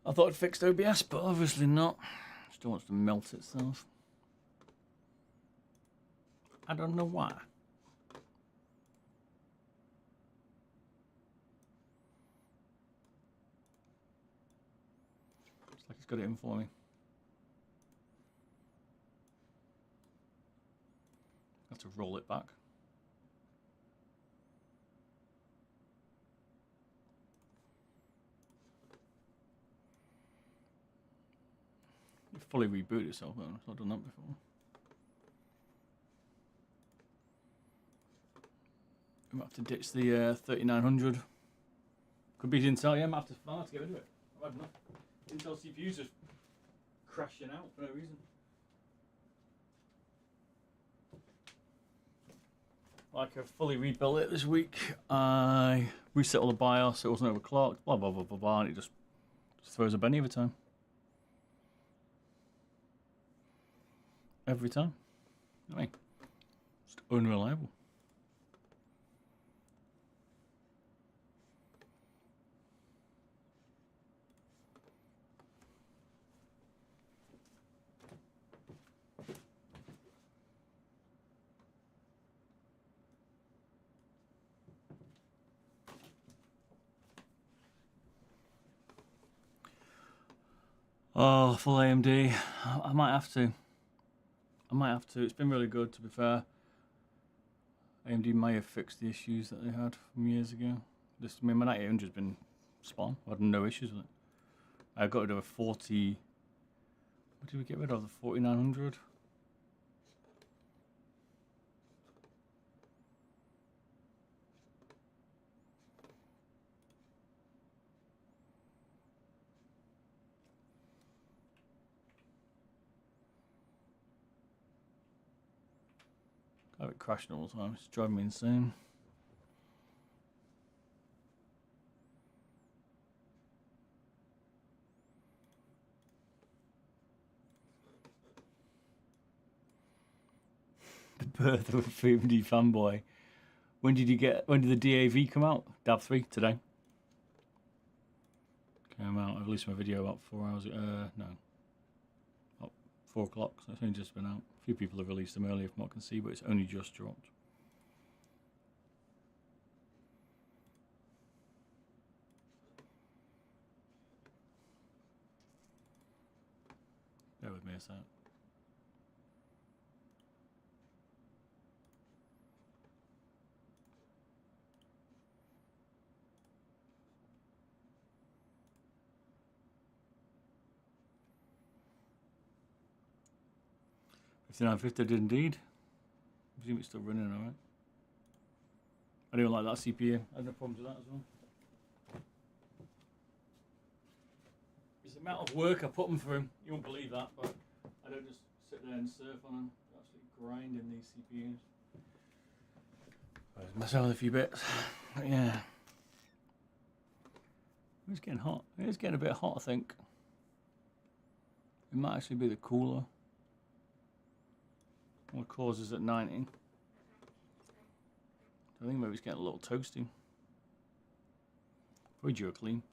I thought it fixed OBS, but obviously not. Still wants to melt itself. I don't know why. It's like it's got it in for me. I have to roll it back. It fully rebooted itself, though. I've not done that before. I might have to ditch the 3900. Could be Intel, yeah, I might have to get rid of it. I've had enough. Intel CPUs just crashing out for no reason. Like I fully rebuilt it this week. I reset all the BIOS so it wasn't overclocked, blah blah blah blah blah, and it just throws a Benny every time. Every time. I mean, just unreliable. Oh, full AMD. I might have to. It's been really good, to be fair. AMD may have fixed the issues that they had from years ago. I mean, my 9800's been spot on. I had no issues with it. I got rid of a 40... What did we get rid of? The 4900? I have it crashing all the time. It's driving me insane. The birth of a AMD fanboy. When did the DAV come out? DAV 3 today. Came out. I released my video about 4 hours ago. No. About 4 o'clock. So it's only just been out. A few people have released them earlier from what I can see, but it's only just dropped. Bear with me a sec. $59.50 did indeed. I presume it's still running alright. I don't like that CPU. I had no problems with that as well. It's the amount of work I put them through. You won't believe that, but I don't just sit there and surf on them. I'm absolutely grinding these CPUs. I mess around with a few bits. But yeah. It's getting hot. It is getting a bit hot, I think. It might actually be the cooler. All the cores is at 90. I think maybe it's getting a little toasty. Probably due a clean.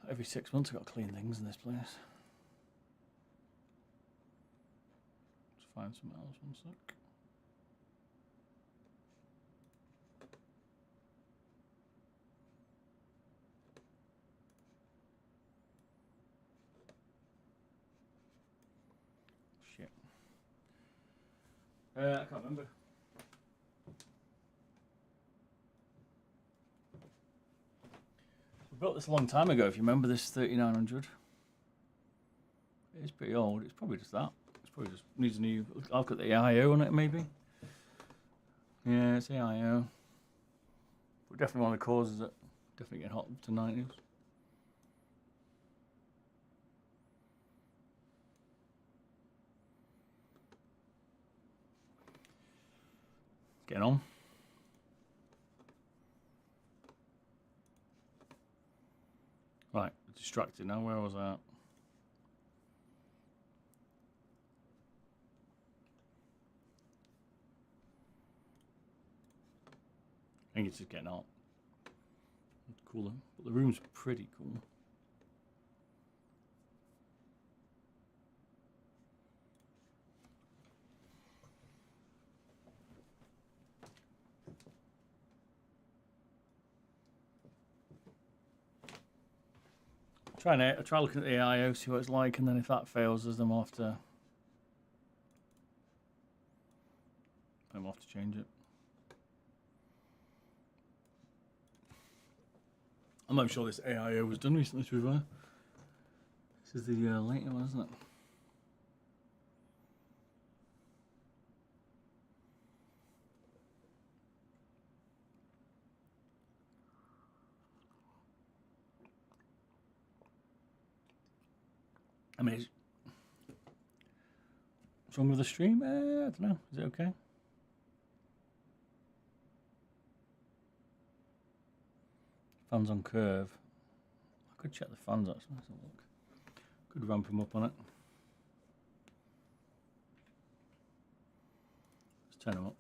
Every 6 months I've got to clean things in this place. Let's find something else, one sec. Shit. I can't remember. We built this a long time ago, if you remember this 3900. It's pretty old. It's probably just that. It's probably just needs a new... I've got the AIO on it, maybe. Yeah, it's AIO. But definitely one of the causes that definitely getting hot to 90s. Getting on. Right, distracted now. Where was I at? I think it's just getting hot. It's cooler, but the room's pretty cool. I'll try looking at the AIO, see what it's like, and then if that fails, then we'll have to change it. I'm not sure this AIO was done recently, to be fair. This is the later one, isn't it? I mean, what's wrong with the stream? I don't know. Is it okay? Fans on curve. I could check the fans actually. Let's have a look. Could ramp them up on it. Let's turn them up.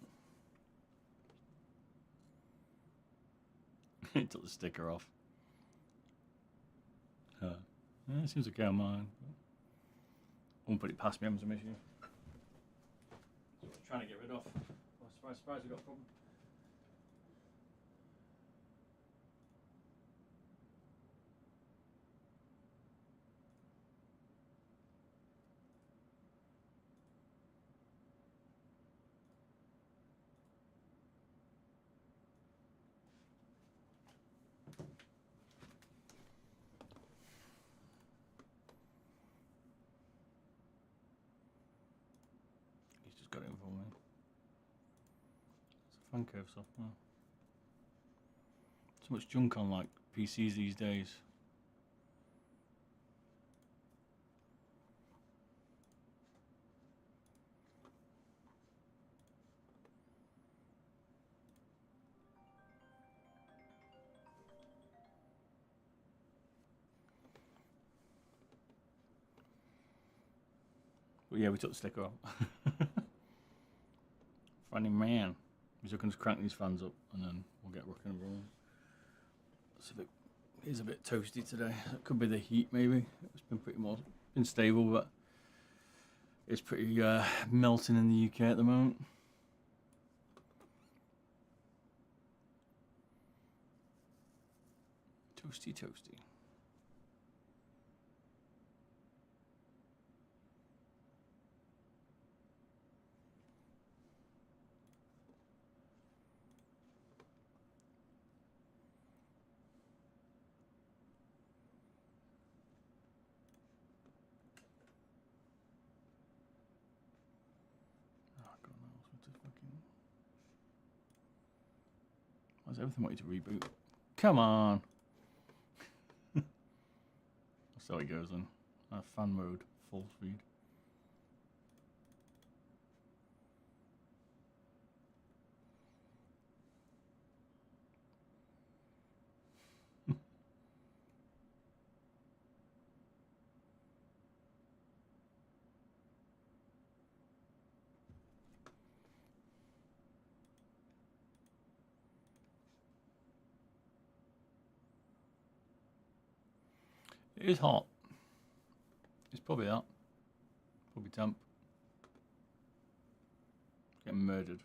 It took the sticker off. Yeah, it seems okay on mine. I won't put it past me, I'm some issue. Trying to get rid of. Oh, surprise, we've got a problem. He's just got it in for me. It's a fan curve software. So much junk on like PCs these days. But yeah, we took the sticker off. Funny man. We're just going to crank these fans up and then we'll get rocking and rolling. It's a bit toasty today. It could be the heat maybe. It's been been stable, but it's pretty melting in the UK at the moment. Toasty. Why does everything want you to reboot? Come on! That's how it goes then. Fan mode, full speed. It is hot. It's probably that. Probably temp. Getting murdered.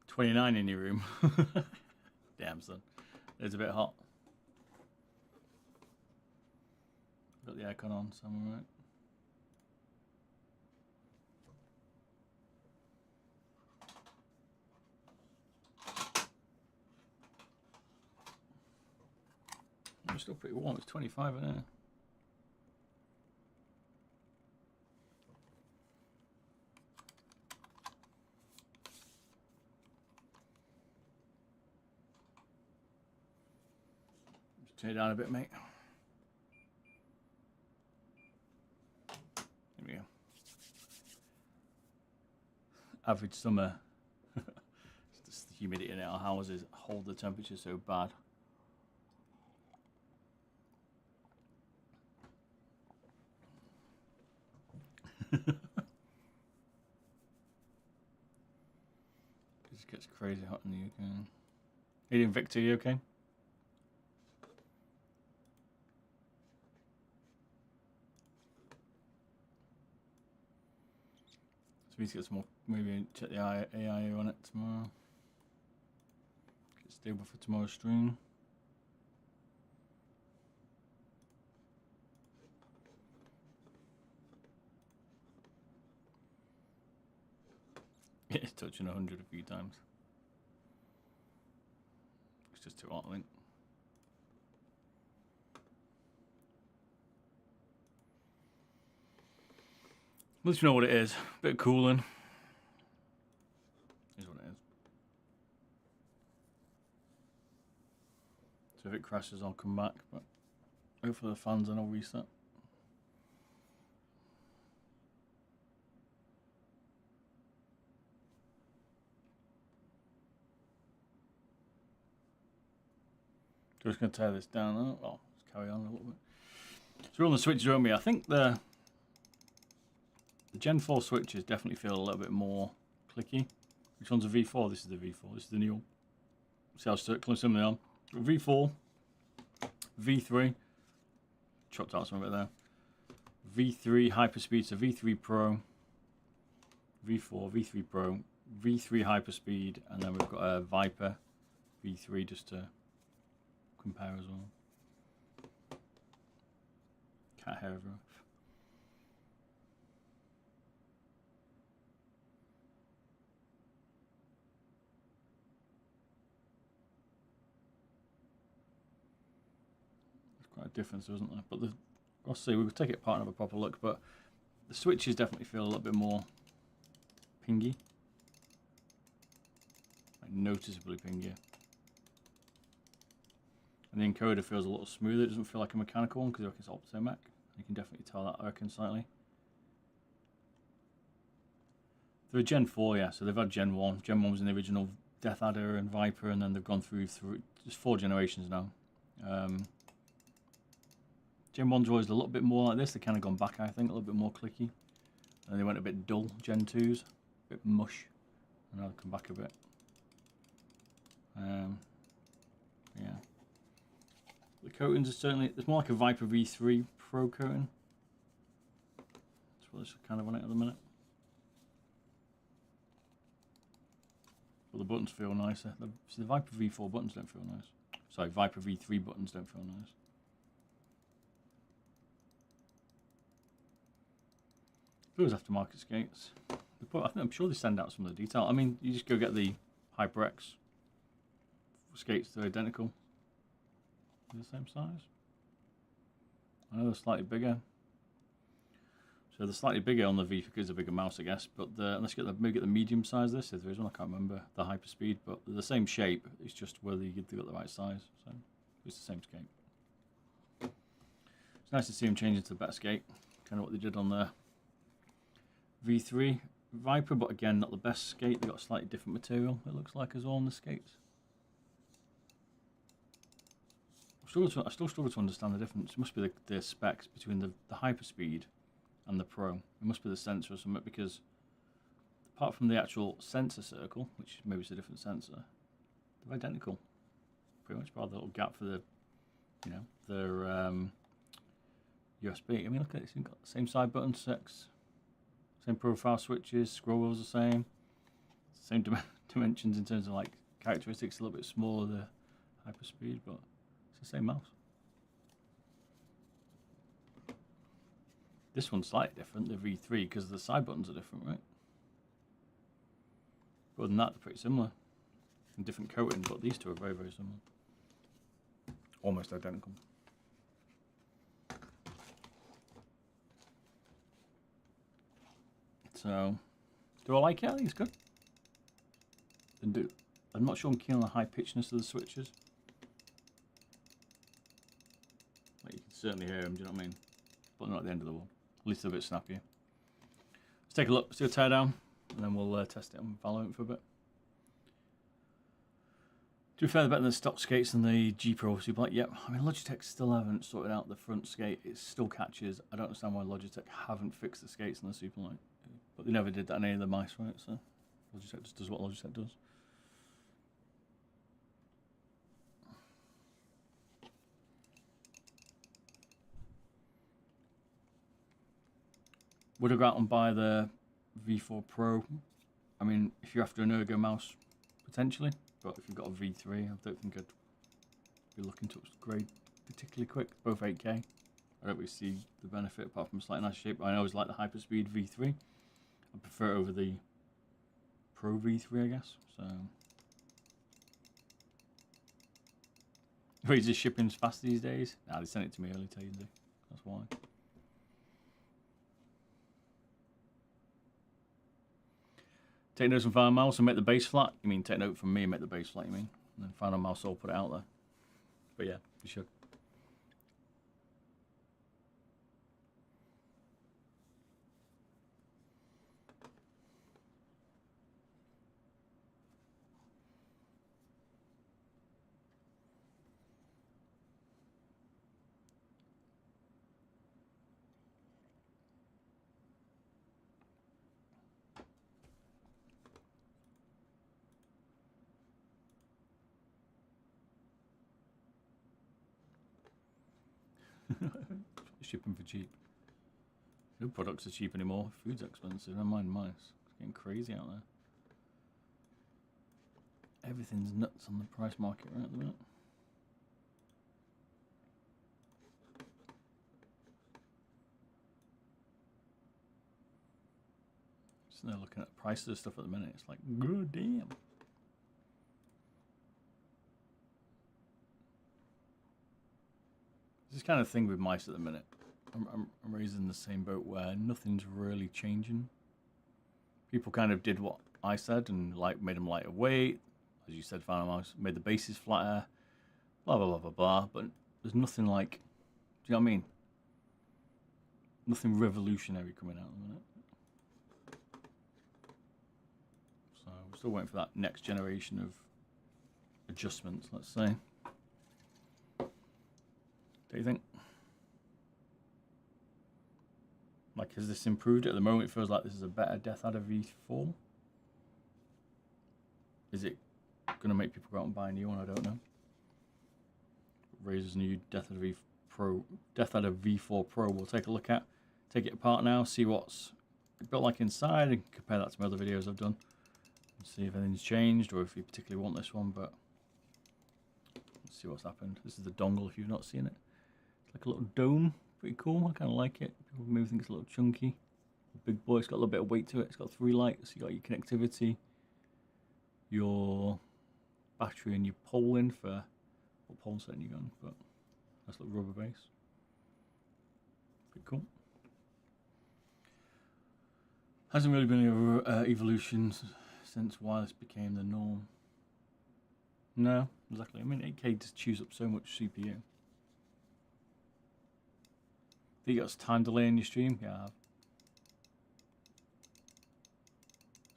$29 in your room. Damn, son. It's a bit hot. Got the aircon on somewhere, right? It's still pretty warm. It's 25 in there. Just turn it down a bit, mate. There we go. Average summer. It's just the humidity in our houses hold the temperature so bad. It just gets crazy hot in the UK. Hey, Victor, you okay? So we need to get some more, maybe check the AI on it tomorrow. Stable for tomorrow's stream. It's touching 100 a few times. It's just too hot, I think. At least you know what it is. A bit of cooling. Is what it is. So if it crashes, I'll come back. But hopefully the fans and I'll reset. Just going to tear this down now. Well, let's carry on a little bit. So we're on the switches around me. I think the Gen 4 switches definitely feel a little bit more clicky. Which one's a V4? This is the V4. This is the new. See how circular some of them are. V4, V3. Chopped out some of it there. V3 Hyperspeed, so V3 Pro, V4, V3 Pro, V3 Hyperspeed, and then we've got a Viper V3 just to compare as well. Cat hair everywhere. There's quite a difference, isn't there? But I'll see, we'll take it apart and have a proper look, but the switches definitely feel a little bit more pingy. Like noticeably pingier. And the encoder feels a little smoother. It doesn't feel like a mechanical one because it's Optomec. You can definitely tell that, I reckon, slightly. They're a Gen 4, yeah, so they've had Gen 1. Gen 1 was in the original DeathAdder and Viper, and then they've gone through just 4 generations now. Gen 1's always a little bit more like this. They've kind of gone back, I think, a little bit more clicky. And they went a bit dull, Gen 2's. A bit mush. And now they've come back a bit. Yeah. The coatings are certainly, it's more like a Viper V3 Pro coating. That's what it's kind of on it at the minute. But the buttons feel nicer. The Viper V4 buttons don't feel nice. Sorry, Viper V3 buttons don't feel nice. Those aftermarket skates. I'm sure they send out some of the detail. I mean, you just go get the HyperX skates. They're identical. They're the same size. I know they're slightly bigger. So they're slightly bigger on the V because it's a bigger mouse, I guess. But let's maybe get the medium size. This if there is one, I can't remember the Hyperspeed, but they're the same shape. It's just whether you get the right size. So it's the same skate. It's nice to see them change into the better skate. Kind of what they did on the V3 Viper, but again, not the best skate. They got a slightly different material. It looks like as well on the skates. I still struggle to understand the difference. It must be the specs between the Hyperspeed and the Pro. It must be the sensor or something, because apart from the actual sensor circle, which maybe is a different sensor, they're identical. Pretty much, bar the little gap for the, their USB. I mean, look at this. You've got the same side button sets, same profile switches, scroll wheels the same, same dimensions in terms of like characteristics. A little bit smaller the Hyperspeed, but it's the same mouse. This one's slightly different, the V3, because the side buttons are different, right? But other than that, they're pretty similar. And different coating, but these two are very, very similar. Almost identical. So, do I like it? I think it's good. I'm not sure I'm keen on the high pitchness of the switches. Like you can certainly hear them, do you know what I mean? But not at the end of the world. At least they're a bit snappier. Let's take a look, let's do a teardown, and then we'll test it on Valorant for a bit. To be fair, they're better than the stock skates and the G Pro Super Light. Yep, I mean Logitech still haven't sorted out the front skate. It still catches. I don't understand why Logitech haven't fixed the skates on the Super Light. But they never did that on any of the mice, right? So Logitech just does what Logitech does. Would I go out and buy the V4 Pro? I mean, if you're after an ergo mouse, potentially. but if you've got a V3, I don't think I'd be looking to upgrade particularly quick. Both 8K. I don't really see the benefit apart from a slightly nicer shape. I always like the Hyperspeed V3. I prefer it over the Pro V3, I guess. So, Razer shipping's fast these days. Nah, they sent it to me early today. That's why. Take notes from Final Mouse and make the base flat. You mean take note from me and make the base flat, you mean? And then Final Mouse will put it out there. But yeah, you should. Shipping for cheap. No products are cheap anymore. Food's expensive. Never mind mice. It's getting crazy out there. Everything's nuts on the price market right at the minute. Just now looking at the prices of stuff at the minute. It's like, good damn. This kind of thing with mice at the minute. I'm raising the same boat where nothing's really changing. People kind of did what I said and like made them lighter weight. As you said, Final Mouse made the bases flatter. Blah blah blah blah blah. But there's nothing like, do you know what I mean? Nothing revolutionary coming out at the minute. So we're still waiting for that next generation of adjustments, let's say. What do you think? Like, has this improved? At the moment, it feels like this is a better DeathAdder V4. Is it going to make people go out and buy a new one? I don't know. Razer's new DeathAdder V4 Pro. We'll take a look at. Take it apart now. See what's built like inside, and compare that to my other videos I've done. And see if anything's changed, or if you particularly want this one. But let's see what's happened. This is the dongle. If you've not seen it, it's like a little dome. Pretty cool. I kind of like it. People maybe think it's a little chunky. Big boy. It's got a little bit of weight to it. It's got 3 lights. You got your connectivity, your battery, and your pole in for what pole setting you're on. But that's like rubber base. Pretty cool. Hasn't really been an evolution since wireless became the norm. No, exactly. I mean, 8K just chews up so much CPU. You got time delay in your stream? Yeah, I have.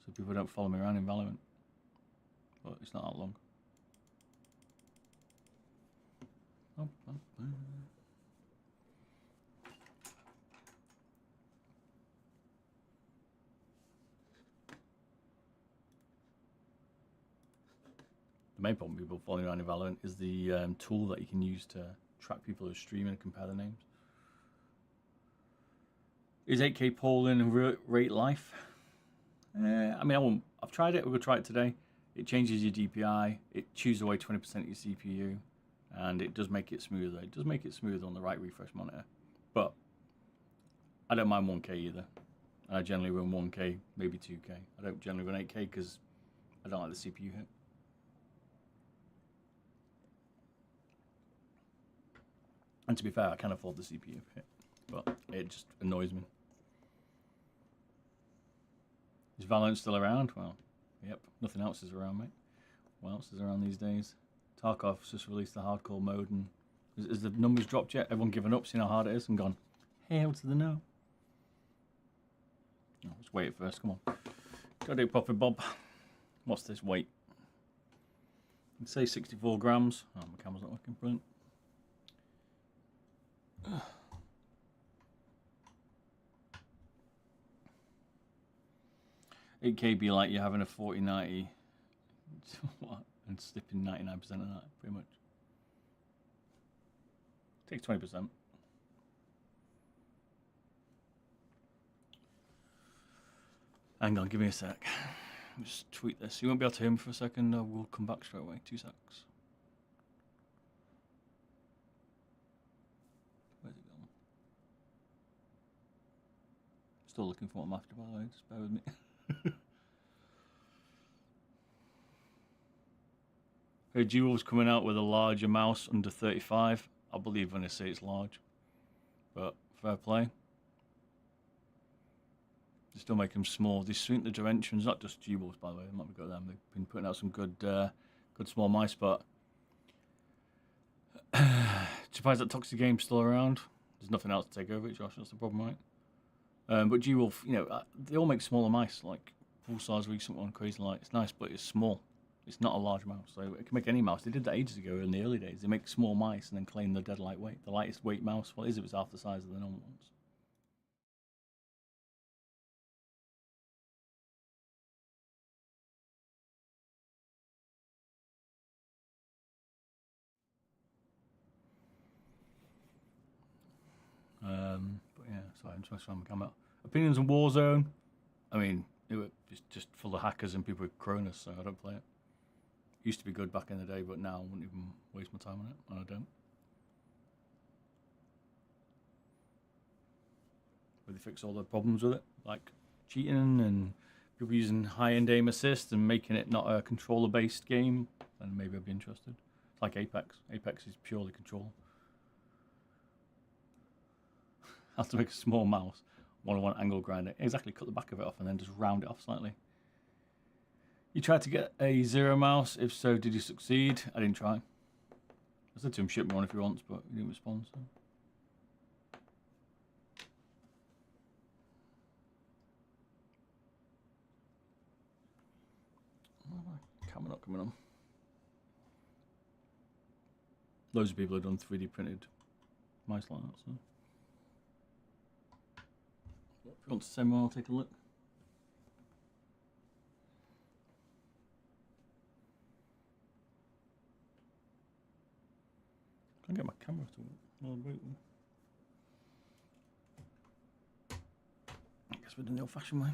So people don't follow me around in Valorant. But it's not that long. The main problem with people following around in Valorant is the tool that you can use to track people who are streaming and compare the names. Is 8K polling rate life? I mean, I've tried it. We're going to try it today. It changes your DPI. It chews away 20% of your CPU. And it does make it smoother. It does make it smoother on the right refresh monitor. But I don't mind 1K either. And I generally run 1K, maybe 2K. I don't generally run 8K because I don't like the CPU hit. And to be fair, I can afford the CPU hit. But it just annoys me. Is Valorant still around? Well, yep. Nothing else is around, mate. What else is around these days? Tarkov's just released the hardcore mode, and has the numbers dropped yet? Everyone given up, seen how hard it is, and gone, hell to the no. Oh, let's wait it first, come on. Gotta do Poppy Bob. What's this weight? I'd say 64 grams. Oh, my camera's not working, brilliant. 8K be like you're having a 40-90 and slipping 99% of that, pretty much. Take 20%. Hang on, give me a sec. Just tweet this. You won't be able to hear me for a second. We'll come back straight away. 2 secs. Where's it gone? Still looking for what I'm after, by the way. Just bear with me. Hey, Jewel's coming out with a larger mouse under 35. I believe when I say it's large. But fair play. They still make them small. They shrink the dimensions, not just Jewels, by the way. I might go them. They've been putting out some good small mice, but surprised that Toxic Game's still around. There's nothing else to take over it, Josh. That's the problem, right? But Jewel, they all make smaller mice, like Pulsar's recent one, Crazy Light. It's nice, but it's small. It's not a large mouse, so it can make any mouse. They did that ages ago in the early days. They make small mice and then claim they're dead lightweight. The lightest weight mouse, well, it is if it's half the size of the normal ones. But yeah, sorry, I'm trying to find my camera. Opinions on Warzone. I mean, it's just full of hackers and people with Cronus, so I don't play it. Used to be good back in the day, but now I wouldn't even waste my time on it, and I don't. But they fix all the problems with it, like cheating and people using high-end aim assist and making it not a controller-based game, then maybe I'd be interested. It's like Apex. Apex is purely controller. I have to make a small mouse, one-on-one angle grinder. Exactly, cut the back of it off and then just round it off slightly. You tried to get a Zero mouse. If so, did you succeed? I didn't try. I said to him, ship me one if he wants, but he didn't respond. So. Camera not coming on. Loads of people have done 3D printed mice like that. So. If you want to send one, I'll take a look. I get my camera to work. I guess we're doing the old-fashioned way.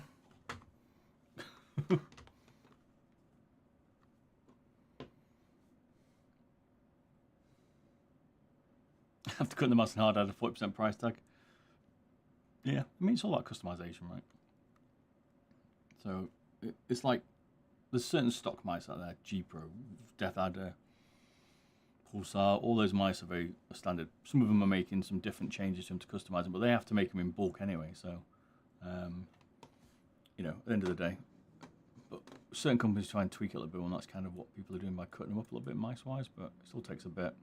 After cutting the mouse in hard, I had a 40% price tag. Yeah, I mean, it's all about customization, right? So, it's like, there's certain stock mice out there, G-Pro, DeathAdder, Pulsar, all those mice are very standard. Some of them are making some different changes to them to customize them, but they have to make them in bulk anyway, so, at the end of the day. But certain companies try and tweak it a little bit, and that's kind of what people are doing by cutting them up a little bit mice-wise, but it still takes a bit.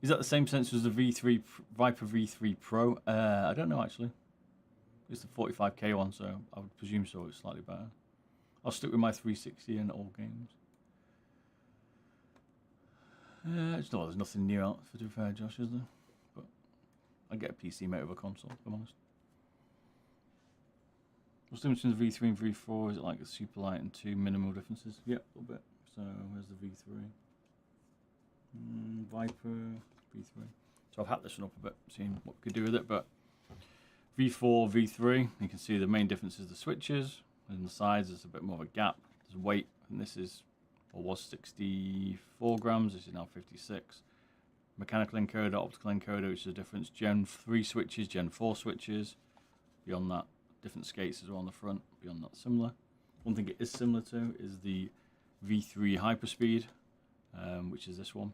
Is that the same sensor as the Viper V3 Pro? I don't know, actually. It's the 45K one, so I would presume so. It's slightly better. I'll stick with my 360 in all games. There's nothing new out, to be fair, Josh, is there? But I'd get a PC mate over a console, if I'm honest. What's the difference between the V3 and V4? Is it like a super light and two minimal differences? Yep, a little bit. So, where's the V3? Viper, V3. So I've hacked this one up a bit, seeing what we could do with it, but V4, V3, you can see the main difference is the switches, and the sides there's a bit more of a gap. There's weight, and this is, or was 64 grams, this is now 56. Mechanical encoder, optical encoder, which is a difference. Gen 3 switches, Gen 4 switches. Beyond that, different skates as well on the front. Beyond that, similar. One thing it is similar to is the V3 Hyperspeed, which is this one.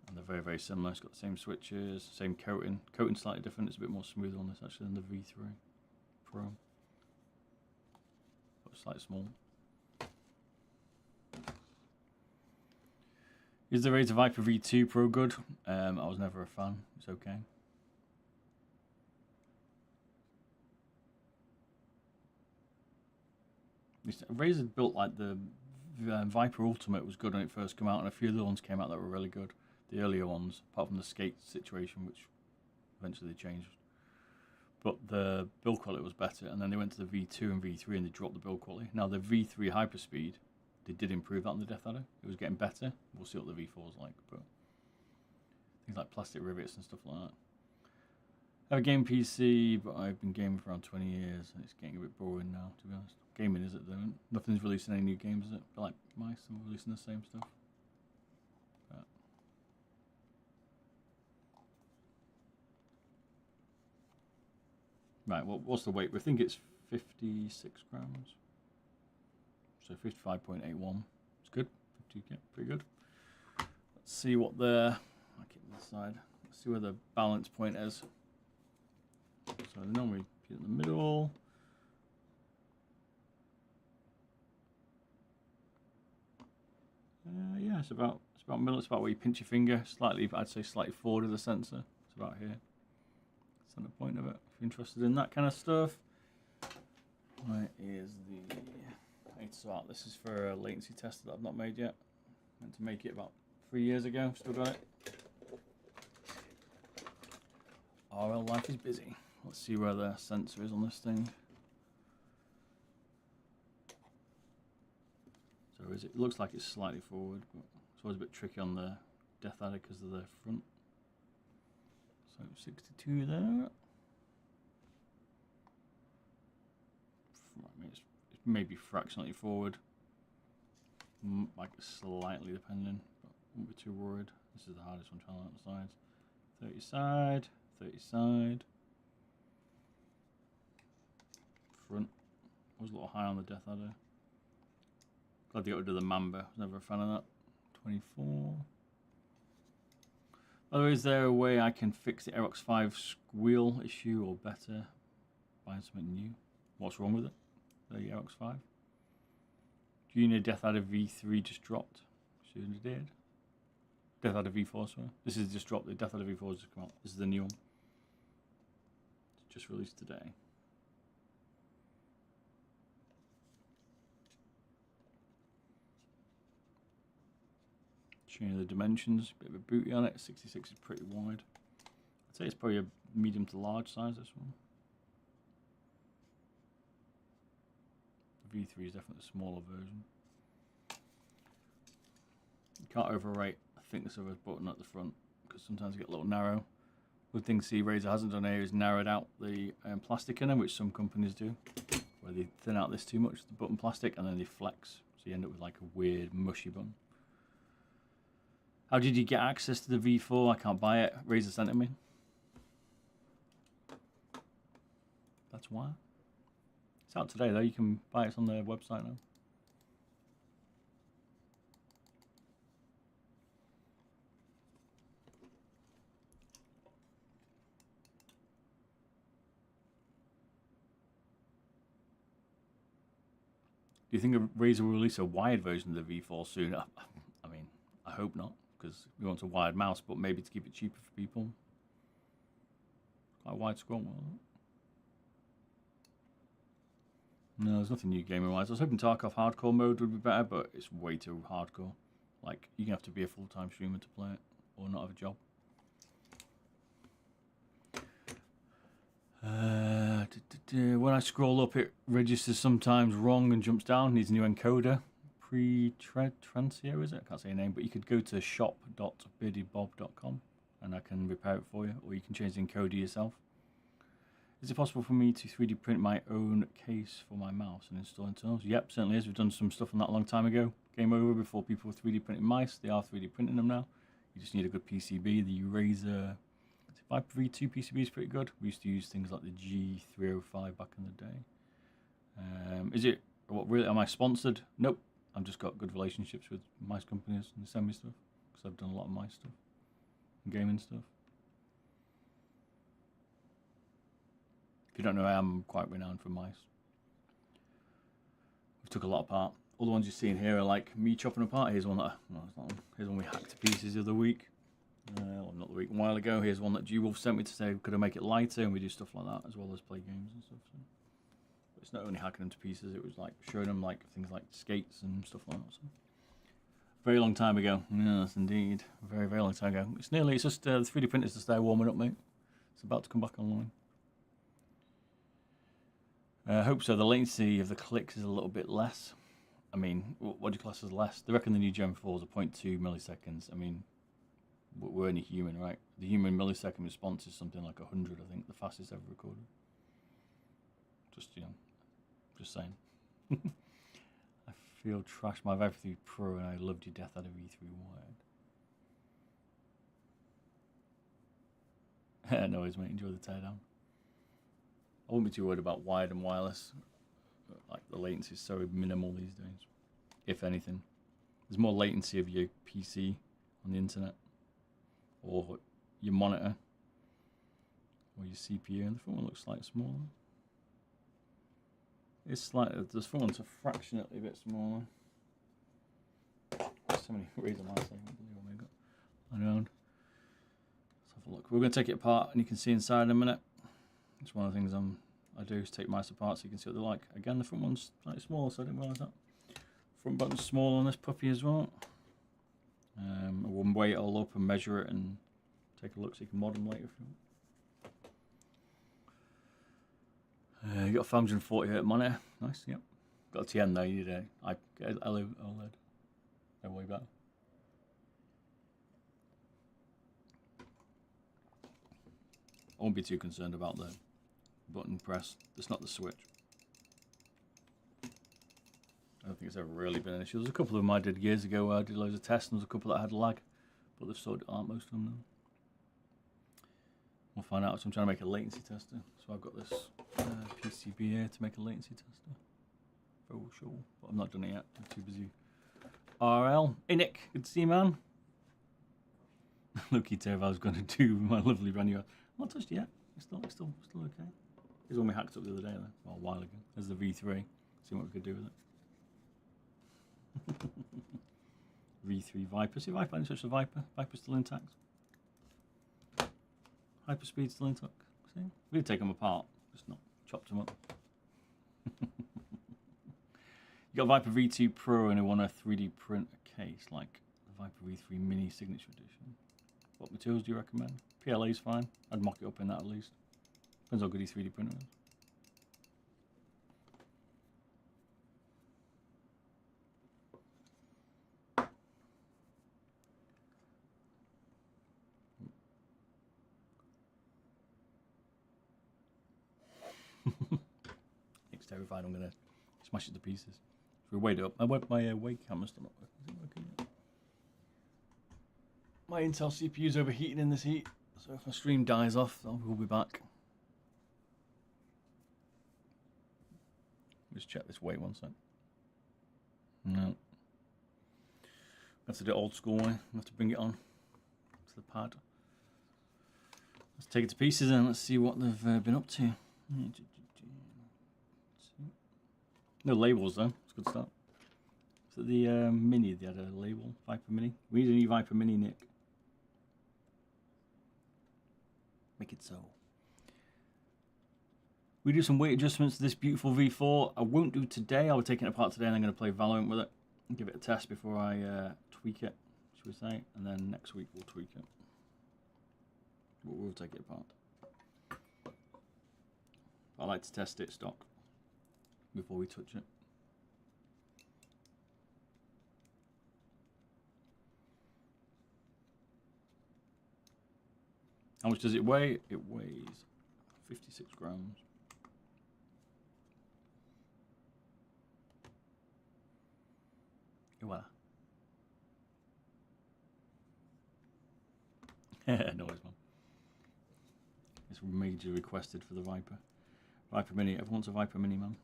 And they're very, very similar. It's got the same switches, same coating. Coating's slightly different. It's a bit more smooth on this actually than the V3 Pro. But slightly small. Is the Razer Viper V2 Pro good? I was never a fan. It's okay. Razer built like the Viper Ultimate was good when it first came out, and a few other ones came out that were really good. The earlier ones, apart from the skate situation, which eventually they changed. But the build quality was better, and then they went to the V2 and V3 and they dropped the build quality. Now the V3 Hyperspeed, they did improve that on the DeathAdder. It was getting better. We'll see what the V4 is like, but things like plastic rivets and stuff like that. I have a game PC, but I've been gaming for around 20 years, and it's getting a bit boring now, to be honest. gaming, is it? Though nothing's releasing any new games, is it? But like mice, are releasing the same stuff. But right, well, what's the weight? We think it's 56 grams. So 55.81. It's good. 50, yeah, pretty good. Let's see what the. I'll keep it on the side. Let's see where the balance point is. So normally put it in the middle. Yeah, it's about middle. It's about where you pinch your finger. Slightly, I'd say slightly forward of the sensor. It's about here. Center point of it. If you're interested in that kind of stuff. Where is the? I need to sort out. This is for a latency test that I've not made yet. Meant to make it about 3 years ago. Still got it. RL life is busy. Let's see where the sensor is on this thing. So is it? It looks like it's slightly forward, but it's always a bit tricky on the DeathAdder because of the front. So 62 there. I mean, it's maybe fractionally forward, like slightly depending, but won't be too worried. This is the hardest one, trying out the sides. 30 side, 30 side. Front was a little high on the DeathAdder. Glad they got rid of the Mamba. Was never a fan of that. 24. By the way, is there a way I can fix the Aerox 5 squeal issue or better? Buying something new. What's wrong with it? The Aerox 5. Junior DeathAdder V3 just dropped. Shouldn't have did. DeathAdder V4, sorry. This is just dropped. The DeathAdder V4 has just come out. This is the new one. It's just released today. Showing you the dimensions. Bit of a booty on it. 66 is pretty wide. I'd say it's probably a medium to large size, this one. The V3 is definitely a smaller version. You can't overrate a thickness of a button at the front because sometimes you get a little narrow. One thing Razer hasn't done here is narrowed out the plastic in them, which some companies do, where they thin out this too much, the button plastic, and then they flex, so you end up with like a weird mushy button. How did you get access to the V4? I can't buy it. Razer sent it me. That's why. It's out today though. You can buy it on their website now. Do you think Razer will release a wired version of the V4 soon? I mean, I hope not, because we want a wired mouse, but maybe to keep it cheaper for people. Quite a wide scroll. No, there's nothing new gaming-wise. I was hoping Tarkov hardcore mode would be better, but it's way too hardcore. Like, you're going to have to be a full-time streamer to play it, or not have a job. When I scroll up, it registers sometimes wrong and jumps down. Needs a new encoder. Transio, is it? I can't say your name, but you could go to shop.biddybob.com and I can repair it for you, or you can change the encoder yourself. Is it possible for me to 3D print my own case for my mouse and install internals? Yep, certainly is. We've done some stuff on that a long time ago. Game over before people were 3D printing mice. They are 3D printing them now. You just need a good PCB. The Razer 5v2 PCB is pretty good. We used to use things like the G305 back in the day. Is it, what really, am I sponsored? Nope. I've just got good relationships with mice companies and they send me stuff because I've done a lot of mice stuff and gaming stuff. If you don't know, I am quite renowned for mice. We took a lot apart. All the ones you're seeing here are like me chopping apart. Here's one that, no, it's not one. Here's one we hacked to pieces the other week. Well, not the week, a while ago. Here's one that G-Wolf sent me to say, could I make it lighter? And we do stuff like that as well as play games and stuff. So. But it's not only hacking them to pieces, it was like showing them like things like skates and stuff like that. So. Very long time ago. Yes, indeed. Very, very long time ago. It's just the 3D printers just there warming up, mate. It's about to come back online. I hope so. The latency of the clicks is a little bit less. I mean, what do you class as less? They reckon the new Gen 4 is a 0.2 milliseconds. I mean, we're only human, right? The human millisecond response is something like 100, I think, the fastest ever recorded. Just, you know, just saying. I feel trash my Viper 3 Pro and I loved your DeathAdder V3 wired. No worries, mate. Enjoy the teardown. I wouldn't be too worried about wired and wireless. Like the latency is so minimal these days. If anything, there's more latency of your PC on the internet or your monitor or your CPU, and the front one looks slightly smaller. It's slightly, the front one's a fractionally a bit smaller. So many Razer lights I got around. Let's have a look. We're going to take it apart and you can see inside in a minute. It's one of the things I do is take mice apart so you can see what they're like. Again, the front one's slightly smaller, so I didn't realise that. Front button's smaller on this puppy as well. We'll weigh it all up and measure it and take a look so you can mod them later if you want. You got a 540Hz monitor. Nice, yep. Got a TN there, you did OLED. No way better. I won't be too concerned about the button press. It's not the switch. I don't think it's ever really been an issue. There's a couple of them I did years ago where I did loads of tests, and there's a couple that had lag, but they've sorted out most of them now. We'll find out. So I'm trying to make a latency tester. So I've got this PCB here to make a latency tester. For sure, but I've not done it yet. I'm too busy. RL. Hey Nick, good to see you, man. Loki Tev, I was going to do my lovely brand new. I'm not touched it yet. It's still okay. Here's one we hacked up the other day, though. Well, a while ago. There's the V3. See what we could do with it. V3 Viper. See Viper, I didn't touch the Viper. Viper's still intact. Hyperspeed's still intact. See? We did take them apart, just not chopped them up. You got a Viper V2 Pro and you want a 3D print a case like the Viper V3 Mini Signature Edition. What materials do you recommend? PLA's fine. I'd mock it up in that at least. Depends how good your 3D printer is. Nick's terrified I'm going to smash it to pieces. So we weighed it up. My weight camera's still not working. Is it working yet? My Intel CPU's overheating in this heat, so if my stream dies off, we'll be back. Just check this weight one sec. No. Have to do it old school way. Have to bring it on to the pad. Let's take it to pieces and let's see what they've been up to. No labels though. It's a good start. So the Mini, they had a label. Viper Mini. We need a new Viper Mini, Nick. Make it so. We do some weight adjustments to this beautiful V4. I won't do today. I'll be taking it apart today and I'm going to play Valorant with it. Give it a test before I tweak it, should we say. And then next week we'll tweak it. We'll take it apart. I like to test it stock before we touch it. How much does it weigh? It weighs 56 grams. Voila. No worries, man. It's major requested for the Viper. Viper Mini. Everyone wants a Viper Mini, man.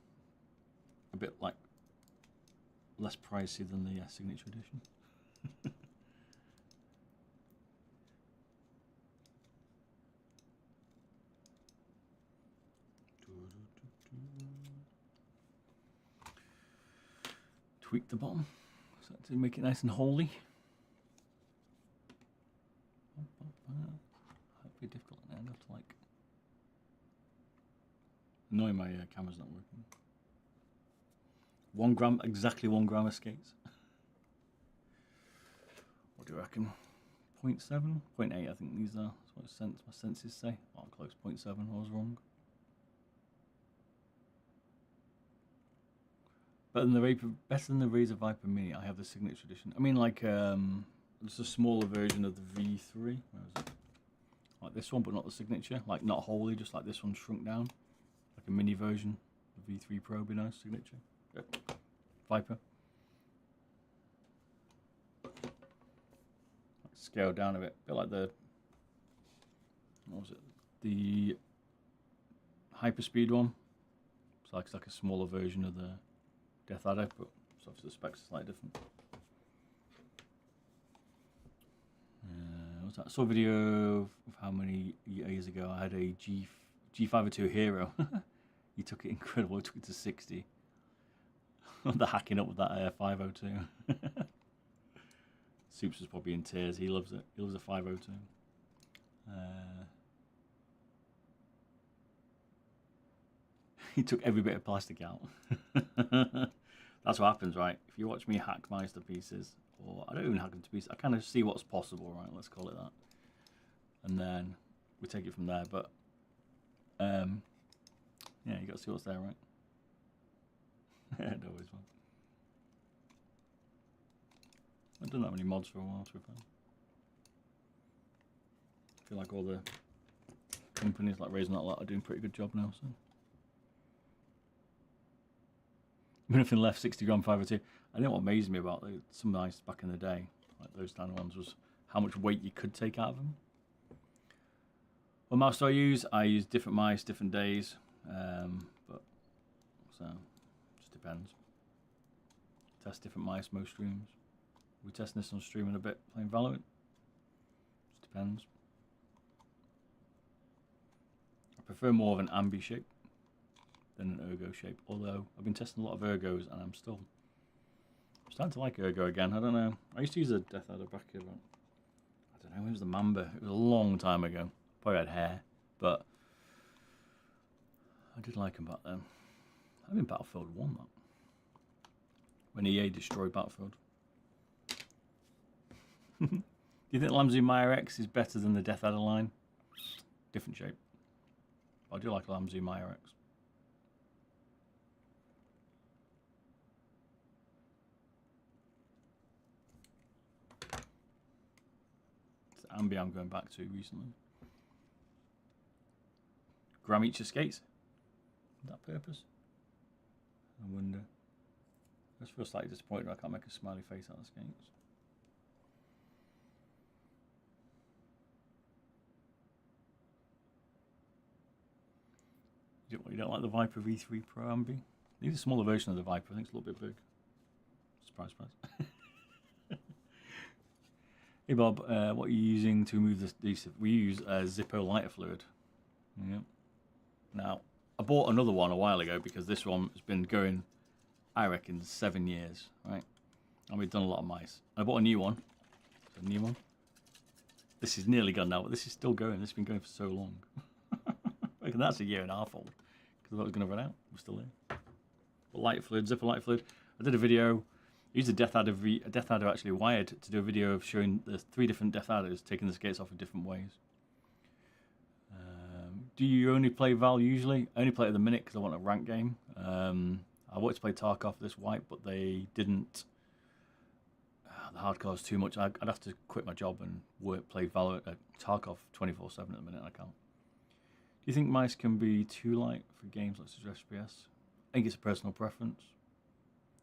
A bit like less pricey than the Signature Edition. Tweak the bottom so to make it nice and holy. That'd be difficult now. I'd have to like annoying my camera's not working. 1 gram, exactly 1 gram of skates. What do you reckon? 0.7, 0.8. I think these are. That's what my senses say. Oh, close. 0.7. I was wrong. Better than the Razer Viper Mini. I have the Signature Edition. I mean, like, it's a smaller version of the V3. Where is it? Like this one, but not the Signature. Like, not wholly, just like this one shrunk down. Like a mini version. The V3 Pro would be nice, Signature. Viper. Scaled down a bit like the, what was it? The hyperspeed one. It's like a smaller version of the DeathAdder, but obviously the specs are slightly different. What's that? I saw a video of how many years ago I had a G502 Hero. He took it incredible. He took it to 60. The hacking up with that 502. Soups was probably in tears. He loves it. He loves a 502. He took every bit of plastic out. That's what happens, right? If you watch me hack mice to pieces, or I don't even hack them to pieces, I kind of see what's possible, right? Let's call it that. And then we take it from there. But yeah, you got to see what's there, right? It always will. I've done that many mods for a while, to be fair. I feel like all the companies like Razer DeathAdder are doing a pretty good job now. So, nothing left 60 gram 502. I think what amazed me about some mice back in the day, like those standard ones, was how much weight you could take out of them. What mouse do I use? I use different mice, different days, but so just depends. Test different mice most streams. We're testing this on stream in a bit, playing Valorant. Just depends. I prefer more of an ambi shape than an ergo shape, although I've been testing a lot of ergos and I'm starting to like ergo again. I don't know. I used to use a DeathAdder back here, but I don't know, it was the Mamba. It was a long time ago. Probably had hair, but I did like him back then. I'm in Battlefield 1, that. When EA destroyed Battlefield. Do you think Lamzu Maya X is better than the DeathAdder line? Different shape. I do like Lamzu Maya X. It's Ambi I'm going back to recently. Gram each of skates? Is that purpose? I wonder. I just feel slightly disappointed I can't make a smiley face out of the skates. You don't like the Viper V3 Pro Ambi? These are a smaller version of the Viper. I think it's a little bit big. Surprise, surprise. Hey Bob, what are you using to remove this? We use Zippo lighter fluid. Yeah. Now, I bought another one a while ago because this one has been going, I reckon, 7 years, right? And we've done a lot of mice. I bought a new one. A new one. This is nearly gone now, but this is still going. This has been going for so long. I reckon that's a year and a half old. Because I thought it was going to run out. We're still there. But light fluid, Zippo light fluid. I did a video. I used a DeathAdder actually wired to do a video of showing the 3 different DeathAdders taking the skates off in different ways. Do you only play Val usually? I only play it at the minute because I want a rank game. I wanted to play Tarkov this wipe, but they didn't. The hardcore is too much. I'd have to quit my job and play Valorant, Tarkov 24/7 at the minute. I can't. Do you think mice can be too light for games like FPS? I think it's a personal preference.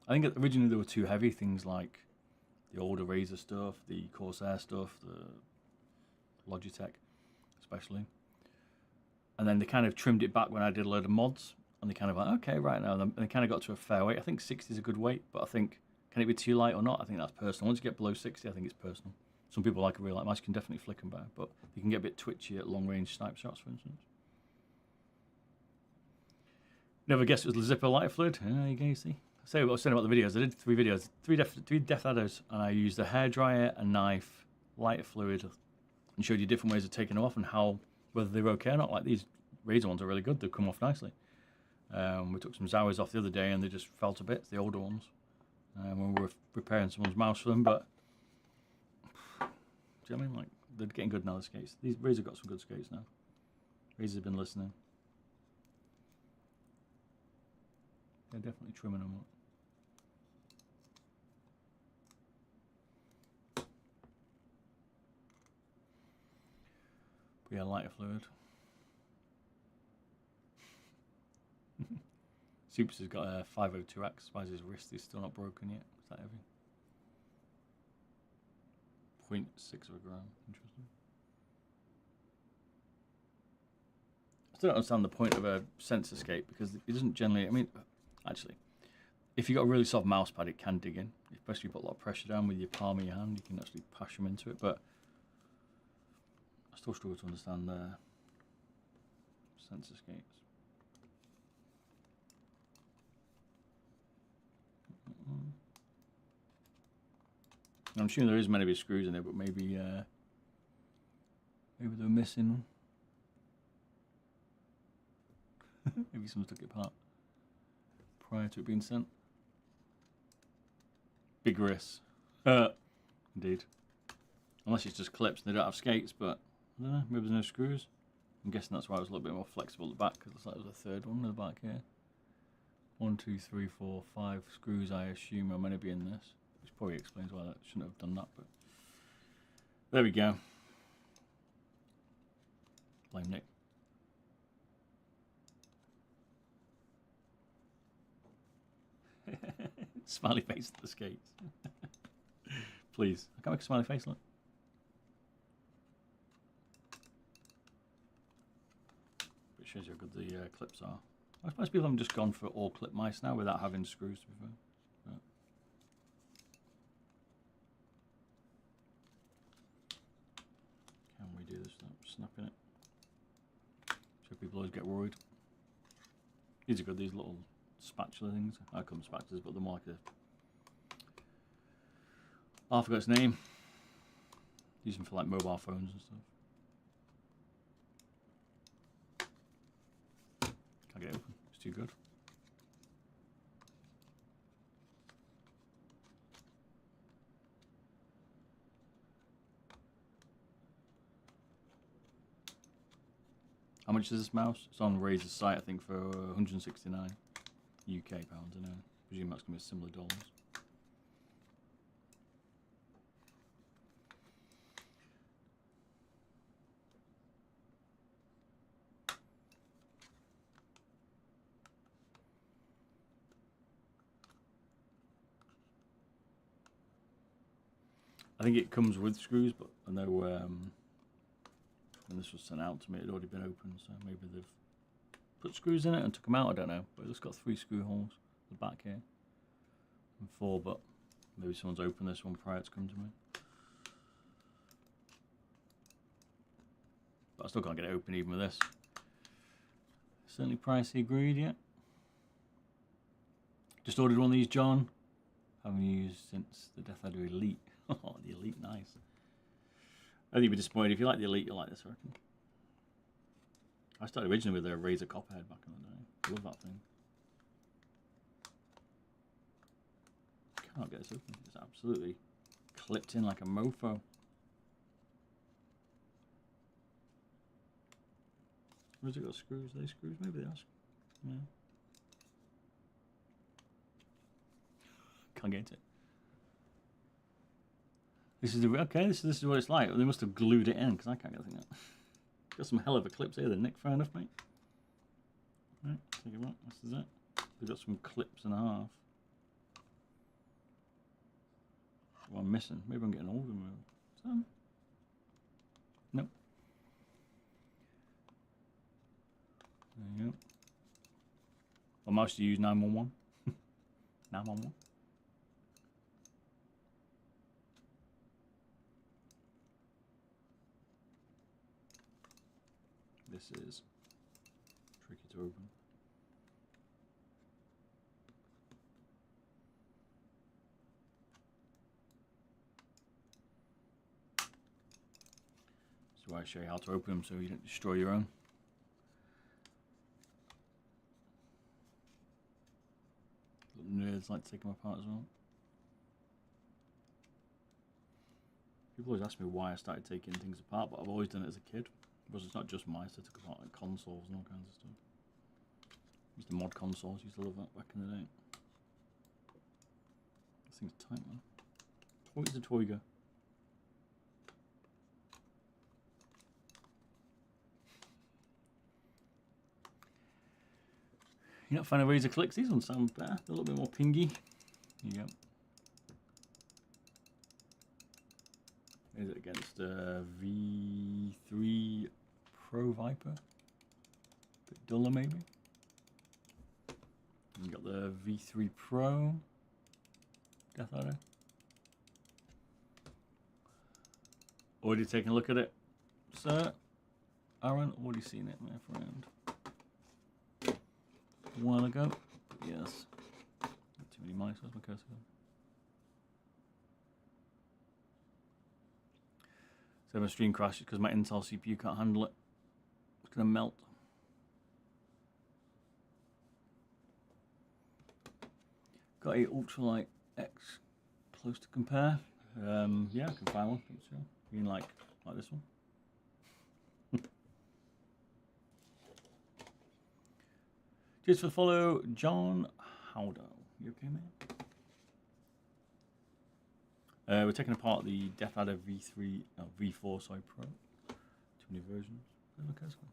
I think originally they were too heavy. Things like the older Razer stuff, the Corsair stuff, the Logitech, especially. And then they kind of trimmed it back when I did a load of mods. And they kind of like, okay, right now. And they kind of got to a fair weight. I think 60 is a good weight, but I think, can it be too light or not? I think that's personal. Once you get below 60, I think it's personal. Some people like a real light mice can definitely flick them better, but they can get a bit twitchy at long range snipe shots, for instance. Never guessed it was the Zippo lighter fluid. Yeah, you can see. So what I was saying about the videos, I did 3 videos, 3 DeathAdders, and I used a hairdryer, a knife, lighter fluid, and showed you different ways of taking them off and whether they were okay or not. Like these Razer ones are really good; they've come off nicely. We took some Zowies off the other day, and they just fell to bits. The older ones, when we were repairing someone's mouse for them. But do you know what I mean? Like they're getting good now. The skates. These Razer got some good skates now. Razer's been listening. They're definitely trimming them up. Yeah, lighter fluid. Supes has got a 502X. Why is his wrist is still not broken yet? Is that heavy? 0.6 of a gram. Interesting. I still don't understand the point of a sensor skate because it doesn't generally. I mean, actually, if you've got a really soft mouse pad, it can dig in. Especially if you put a lot of pressure down with your palm of your hand, you can actually push them into it. But I still struggle to understand the sensor skates. I'm assuming there is maybe screws in there, but maybe maybe they're missing one. Maybe someone took it apart prior to it being sent. Big risk. Indeed. Unless it's just clips and they don't have skates, but I don't know, maybe there's no screws. I'm guessing that's why it was a little bit more flexible at the back, because it looks like there's a third one in the back here. 1, 2, 3, 4, 5 screws, I assume, are meant to be in this. Which probably explains why that shouldn't have done that, but there we go. Blame Nick. Smiley face at the skates. Please. I can't make a smiley face, look. It shows you how good the clips are. I suppose people have just gone for all clip mice now without having screws, to be fair. But can we do this without snapping it? So people always get worried. These are good, these little spatula things. I call them spatulas, but they're more like a... I forgot its name. Use them for like mobile phones and stuff. Can't get it open, it's too good. How much is this mouse? It's on Razer's site, I think, for 169 UK pounds. I know. I presume that's going to be similar dollars. I think it comes with screws, but I know when this was sent out to me, it had already been opened, so maybe they've put screws in it and took them out, I don't know. But it's got 3 screw holes at the back here, and 4, but maybe someone's opened this one prior to coming to me. But I still can't get it open even with this. Certainly pricey agreed, yeah. Just ordered one of these, John. Haven't used since the DeathAdder Elite. Oh, the Elite, nice. I think you'd be disappointed. If you like the Elite, you'll like this, I reckon. I started originally with a Razer Copperhead back in the day. I love that thing. Can't get this open. It's absolutely clipped in like a mofo. Where's it got screws? Are they screws? Maybe they are. Yeah. Can't get it. This is the okay. This is what it's like. They must have glued it in because I can't get the thing out. Got some hell of a clips here, then, Nick. Fair enough, mate. Right, take it out. This is it. We've got some clips and a half. What I'm missing? Maybe I'm getting all of them removed. Some. Nope. There you go. What mouse do you use? 911. 911. This is tricky to open. So I show you how to open them so you don't destroy your own. Nerds like to take them apart as well. People always ask me why I started taking things apart, but I've always done it as a kid. Because it's not just mice, I took apart like consoles and all kinds of stuff. Used to mod consoles, used to love that back in the day. This thing's tight, man. Toy's a Toyga. You're not a fan of Razer clicks? These ones sound better. They're a little bit more pingy. Here you go. Is it against V3 Pro Viper? Bit duller maybe. And you got the V3 Pro DeathAdder. Already taken a look at it, sir? Aaron, already seen it, my friend. A while ago. Yes. Not too many mice. Where's my cursor? So my stream crashes because my Intel CPU can't handle it. It's gonna melt. Got a Ultralight X close to compare. Yeah, I can find one. I think so. You mean like this one? Just for follow, John Howdo. You okay, man? We're taking apart the DeathAdder V3, no, V4, sorry, Pro. Too many versions. Look at this one.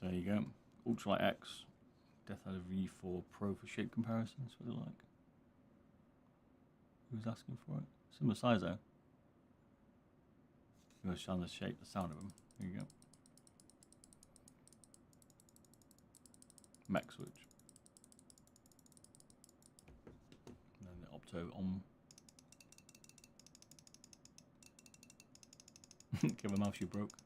So there you go. Ultralight X, DeathAdder V4 Pro for shape comparisons. What do they like? Who's asking for it? Similar size though. You're showing the shape, the sound of them. There you go. Mech switch. And then the Opto on. Give a mouse you broke.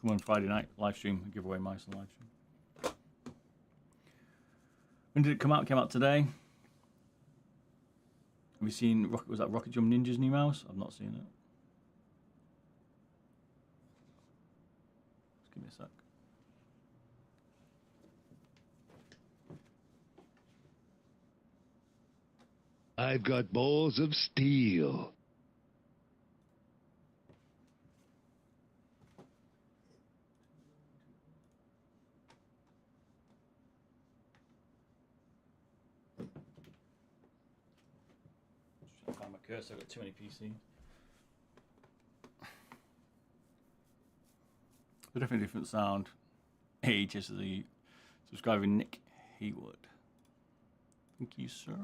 Come on Friday night, live stream, give away mice on live stream. When did it come out? It came out today. Have you seen, was that Rocket Jump Ninja's new mouse? I've not seen it. Just give me a sec. I've got balls of steel. Find my cursor, I've got too many PCs. A definitely different sound. Hey, just the subscriber Nick Haywood. Thank you, sir.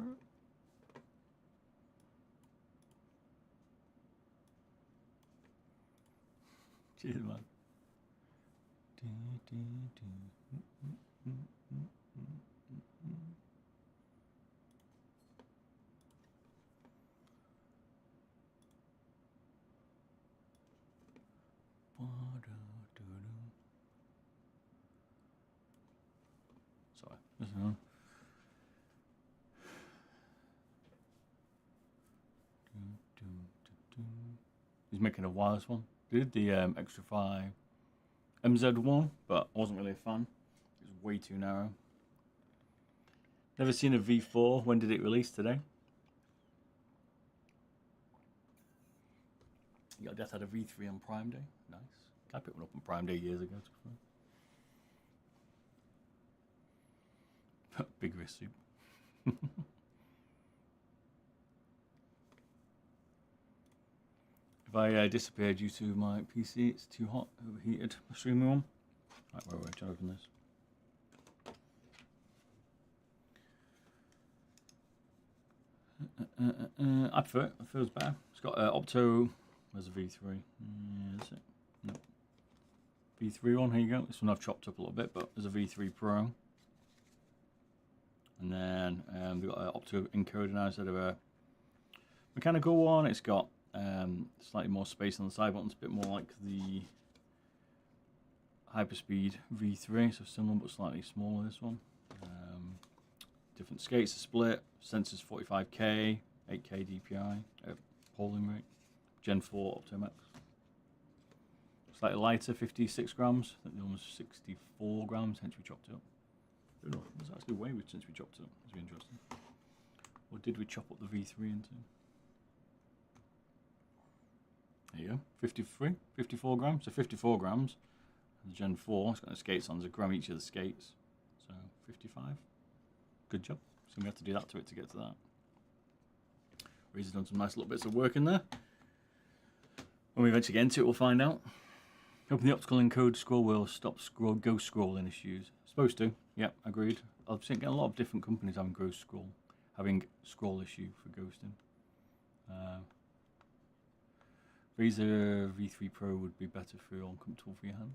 Cheers, man. Sorry, listen on. He's making a wireless one. Did the Extra 5 MZ1, but I wasn't really a fan. It was way too narrow. Never seen a V4. When did it release? Today? You got DeathAdder V3 on Prime Day. Nice. I picked one up on Prime Day years ago. Big wrist soup. If I disappear due to my PC, it's too hot, overheated. My streaming one. Right, wait, try to open this. I prefer it. It feels better. It's got Opto. There's a V3. Yeah, that's it. No. V3 one. Here you go. This one I've chopped up a little bit, but there's a V3 Pro. And then we've got an Opto encoder now instead of a mechanical one. It's got slightly more space on the side buttons, a bit more like the Hyperspeed V3, so similar but slightly smaller. This one. Different skates are split. Sensors 45K, 8K DPI, polling rate. Gen 4 Optomax. Slightly lighter, 56 grams. I think they're almost 64 grams, hence we chopped it up. I don't know, there's actually way since we chopped it up. It's really interesting. Or did we chop up the V3 into? There you go, 54 grams. So 54 grams. And the Gen 4, it's got the skates on, there's a gram each of the skates. So 55. Good job. So we have to do that to it to get to that. Razer's done some nice little bits of work in there. When we eventually get into it, we'll find out. Open the optical encode scroll wheel, stop ghost scrolling issues. Supposed to, yep, agreed. I've seen a lot of different companies having scroll issue for ghosting. Razer V3 Pro would be better for you, uncomfortable for your hand.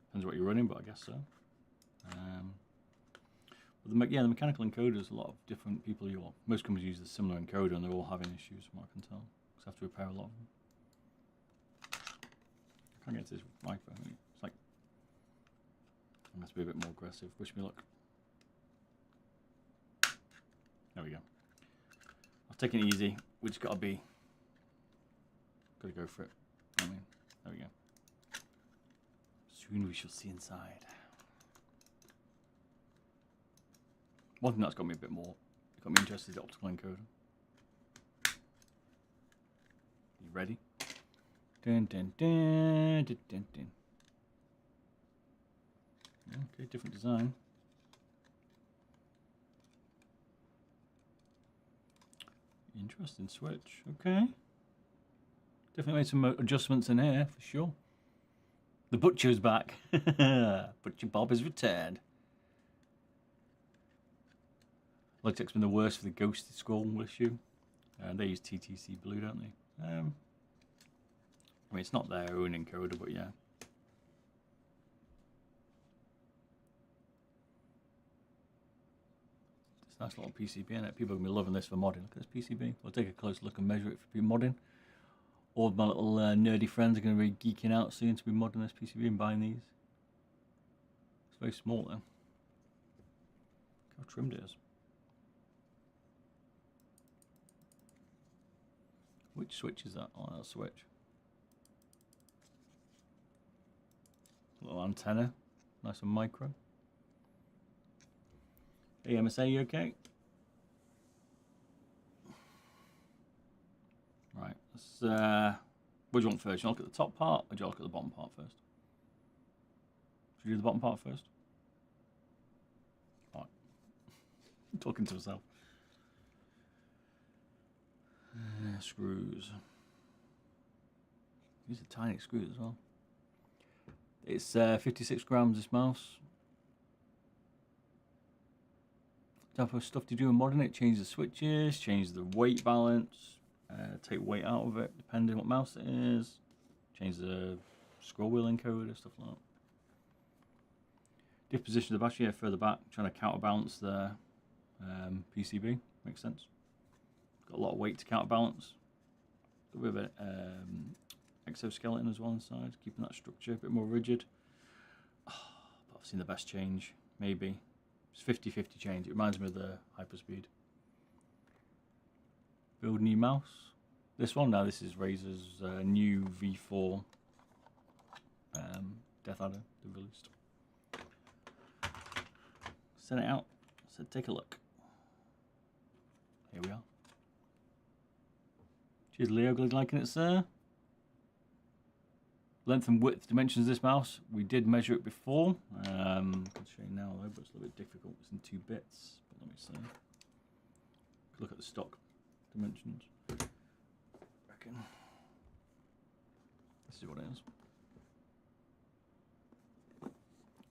Depends what you're running, but I guess so. But the mechanical encoders, a lot of different people. Most companies use a similar encoder, and they're all having issues, from what I can tell. Because I have to repair a lot of them. I can't get to this micro. It's like I must be a bit more aggressive. Wish me luck. There we go. I've taken it easy. We just gotta go for it. I mean, there we go. Soon we shall see inside. One thing that's got me a bit more, got me interested, is the optical encoder. You ready? Dun, dun, dun, dun, dun, dun. Okay, different design. Interesting switch. Okay. Definitely made some adjustments in here for sure. The butcher's back. Butcher Bob has returned. Logitech's been the worst for the ghosted scroll issue. They use TTC Blue, don't they? I mean, it's not their own encoder, but yeah. It's a nice little PCB in it. People are going to be loving this for modding. Look at this PCB. We'll take a close look and measure it for modding. All of my little nerdy friends are going to be geeking out soon to be modding this PCB and buying these. It's very small though. Look how trimmed it is. Which switch is that? Oh, that switch. Little antenna, nice and micro. Hey MSA, you okay? Right, let's, what do you want first? Do you want to look at the top part, or do you want to look at the bottom part first? Should we do the bottom part first? Alright. I'm talking to myself. Screws. These are tiny screws as well. It's 56 grams, this mouse. Type of stuff to do in modding it: change the switches, change the weight balance, take weight out of it depending on what mouse it is, change the scroll wheel encoder, stuff like that. Diff position of the battery further back, trying to counterbalance the PCB. Makes sense. Got a lot of weight to counterbalance. Got a bit of an exoskeleton as well inside, keeping that structure a bit more rigid. Oh, but I've seen the best change, maybe. It's 50-50 change. It reminds me of the Hyperspeed. Build new mouse. This one now, this is Razer's new V4 DeathAdder they've released. Sent it out. Said take a look. Here we are. Cheers, Leo. Good liking it, sir. Length and width dimensions of this mouse. We did measure it before. I can show you now, though, but it's a little bit difficult. It's in 2 bits. But let me see. Look at the stock dimensions. I reckon. This is what it is.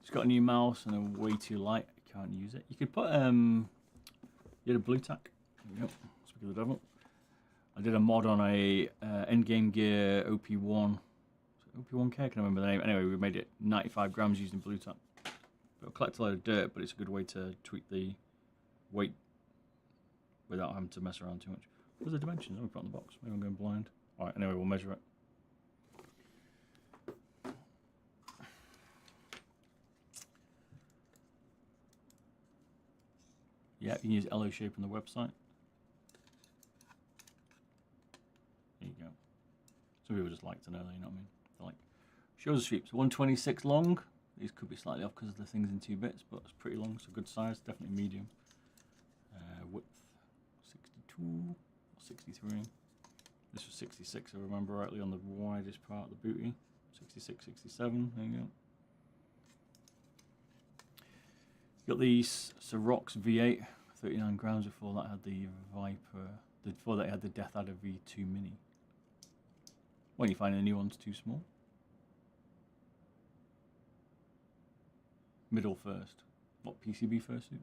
It's got a new mouse and they're way too light. I can't use it. You could put you had a blue tack. Yep. Speak of the devil. I did a mod on a Endgame Gear OP1. OP1K, I can remember the name. Anyway, we made it 95 grams using blue tack. It'll collect a load of dirt, but it's a good way to tweak the weight without having to mess around too much. What's the dimensions? Let me put on the box. Maybe I'm going blind. Alright, anyway, we'll measure it. Yeah, you can use LO shape on the website. There you go. Some people just like to know, you know what I mean? They're like, shows sweeps, 126 long. These could be slightly off because of the things in 2 bits, but it's pretty long, so good size, definitely medium. Width, 62 or 63. This was 66, if I remember rightly, on the widest part of the booty. 66, 67, there you go. Got the Cirox V8, 39 grams. Before that had the Viper. Before that had the DeathAdder V2 Mini. When you find the new one's too small. Middle first. What, PCB first, Oops.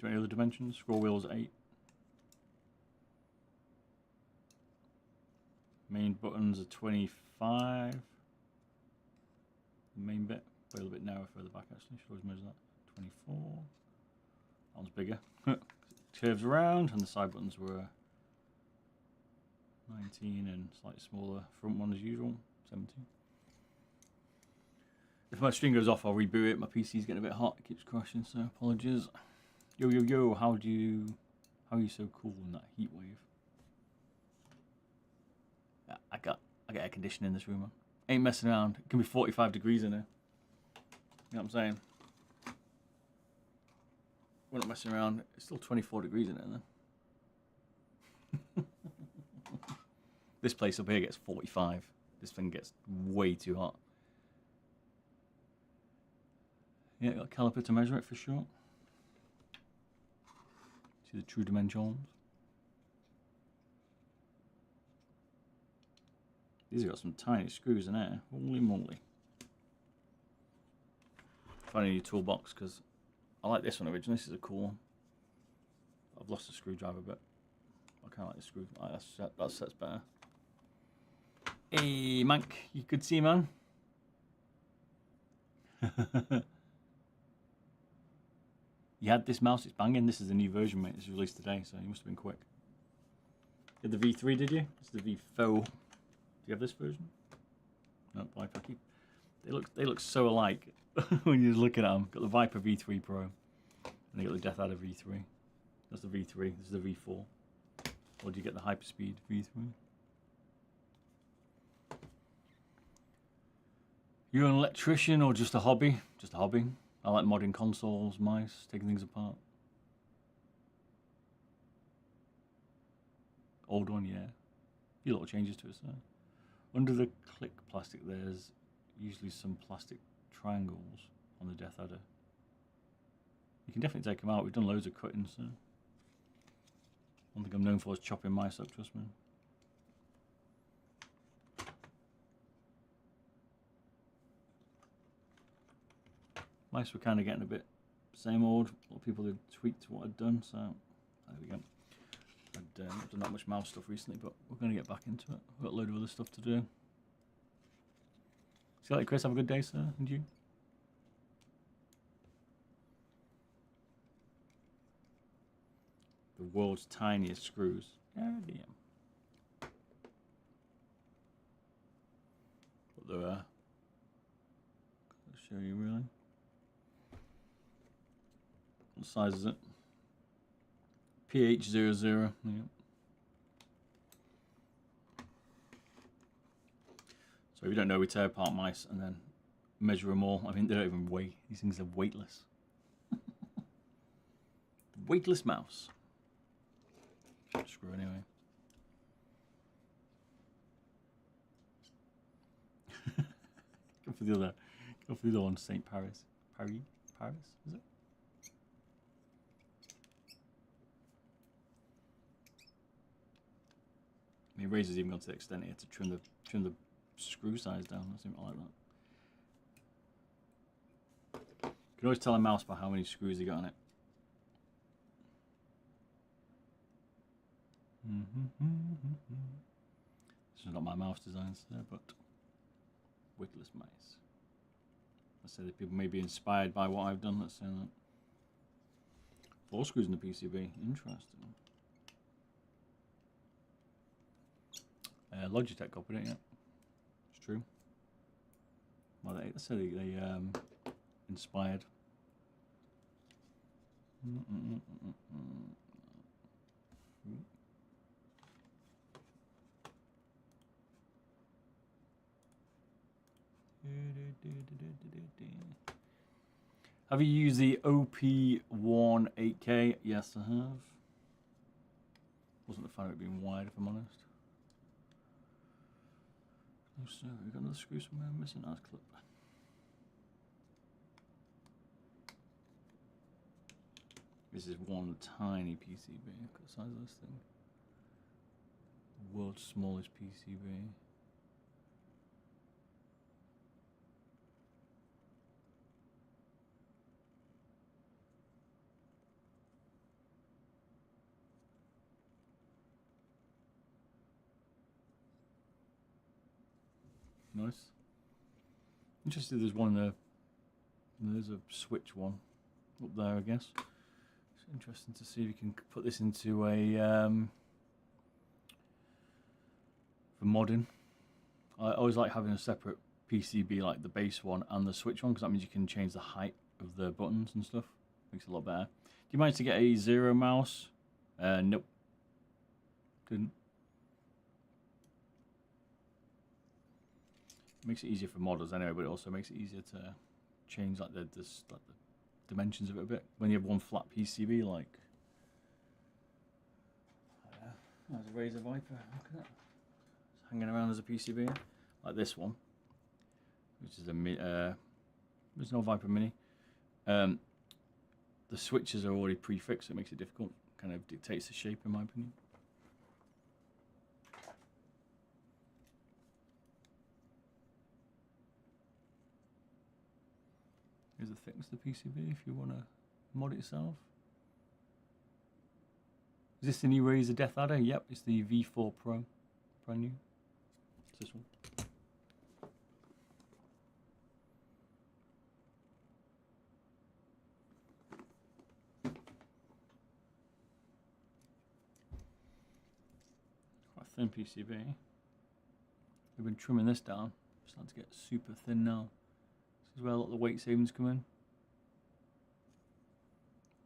Do any other dimensions? Scroll wheels 8. Main buttons are 25. The main bit, a little bit narrower further back actually. Should always measure that. 24. That one's bigger. Curves around, and the side buttons were 19 and slightly smaller. Front one as usual, 17. If my string goes off, I'll reboot it. My PC's getting a bit hot. It keeps crashing, so apologies. Yo, yo, yo, how are you so cool in that heat wave? Yeah, I got air conditioning in this room, man. Ain't messing around. It can be 45 degrees in here. You know what I'm saying? We're not messing around. It's still 24 degrees in there, then. This place up here gets 45. This thing gets way too hot. Yeah, got a caliper to measure it for sure. See the true dimensions. These have got some tiny screws in there. Holy moly. Find a new toolbox because I like this one originally. This is a cool one. I've lost the screwdriver, but I kind of like the screw. That set's better. Hey, Mank, you could see, man. You had this mouse, it's banging. This is the new version, mate. This was released today, so you must have been quick. You had the V3, did you? This is the V4. Do you have this version? No, Viper. They look so alike when you're looking at them. Got the Viper V3 Pro, and you got the DeathAdder V3. That's the V3. This is the V4. Or do you get the Hyperspeed V3? You're an electrician or just a hobby? Just a hobby. I like modding consoles, mice, taking things apart. Old one, yeah. A few little changes to it, so. Under the click plastic, there's usually some plastic triangles on the DeathAdder. You can definitely take them out. We've done loads of cutting, so. One thing I'm known for is chopping mice up, trust me. Mice were kind of getting a bit same old. A lot of people had tweaked what I'd done, so there we go. I'd not done that much mouse stuff recently, but we're going to get back into it. We've got a load of other stuff to do. See you later, Chris. Have a good day, sir. And you? The world's tiniest screws. God damn. But they're I'll show you really. What size is it? PH00. Yeah. So if you don't know, we tear apart mice and then measure them all. I mean, they don't even weigh. These things are weightless. Weightless mouse. Screw anyway. Go for the other. Go for the other one. St. Paris. Paris, is it? I mean, Razer's even gone to the extent here to trim the screw size down. I think I like that. You can always tell a mouse by how many screws you got on it. This is not my mouse designs there, but witless mice. Let's say that people may be inspired by what I've done. Let's say that. 4 screws in the PCB. Interesting. Logitech copied it, yeah. It's true. Well, let's say they inspired. Have you used the OP1 8K? Yes, I have. Wasn't a fan of it being wide, if I'm honest. Oh, so we got another screw somewhere missing. That's clip. This is one tiny PCB. Look at the size of this thing. World's smallest PCB. Nice. Interested. There's one there. There's a switch one up there, I guess. It's interesting to see if you can put this into a for modding. I always like having a separate PCB, like the base one and the switch one, because that means you can change the height of the buttons and stuff. Makes it a lot better. Do you manage to get a zero mouse? Nope. Didn't. Makes it easier for modders anyway, but it also makes it easier to change like the dimensions of it a bit. When you have one flat PCB, like there's a Razer Viper. Look at that. It's hanging around as a PCB, like this one, which is a there's no Viper Mini. The switches are already prefixed, so it makes it difficult. Kind of dictates the shape, in my opinion. Here's the thickness of the PCB if you want to mod it yourself. Is this the new Razer DeathAdder? Yep, it's the V4 Pro. Brand new. It's this one. Quite a thin PCB. We've been trimming this down. It's starting to get super thin now. This is where a lot of the weight savings come in.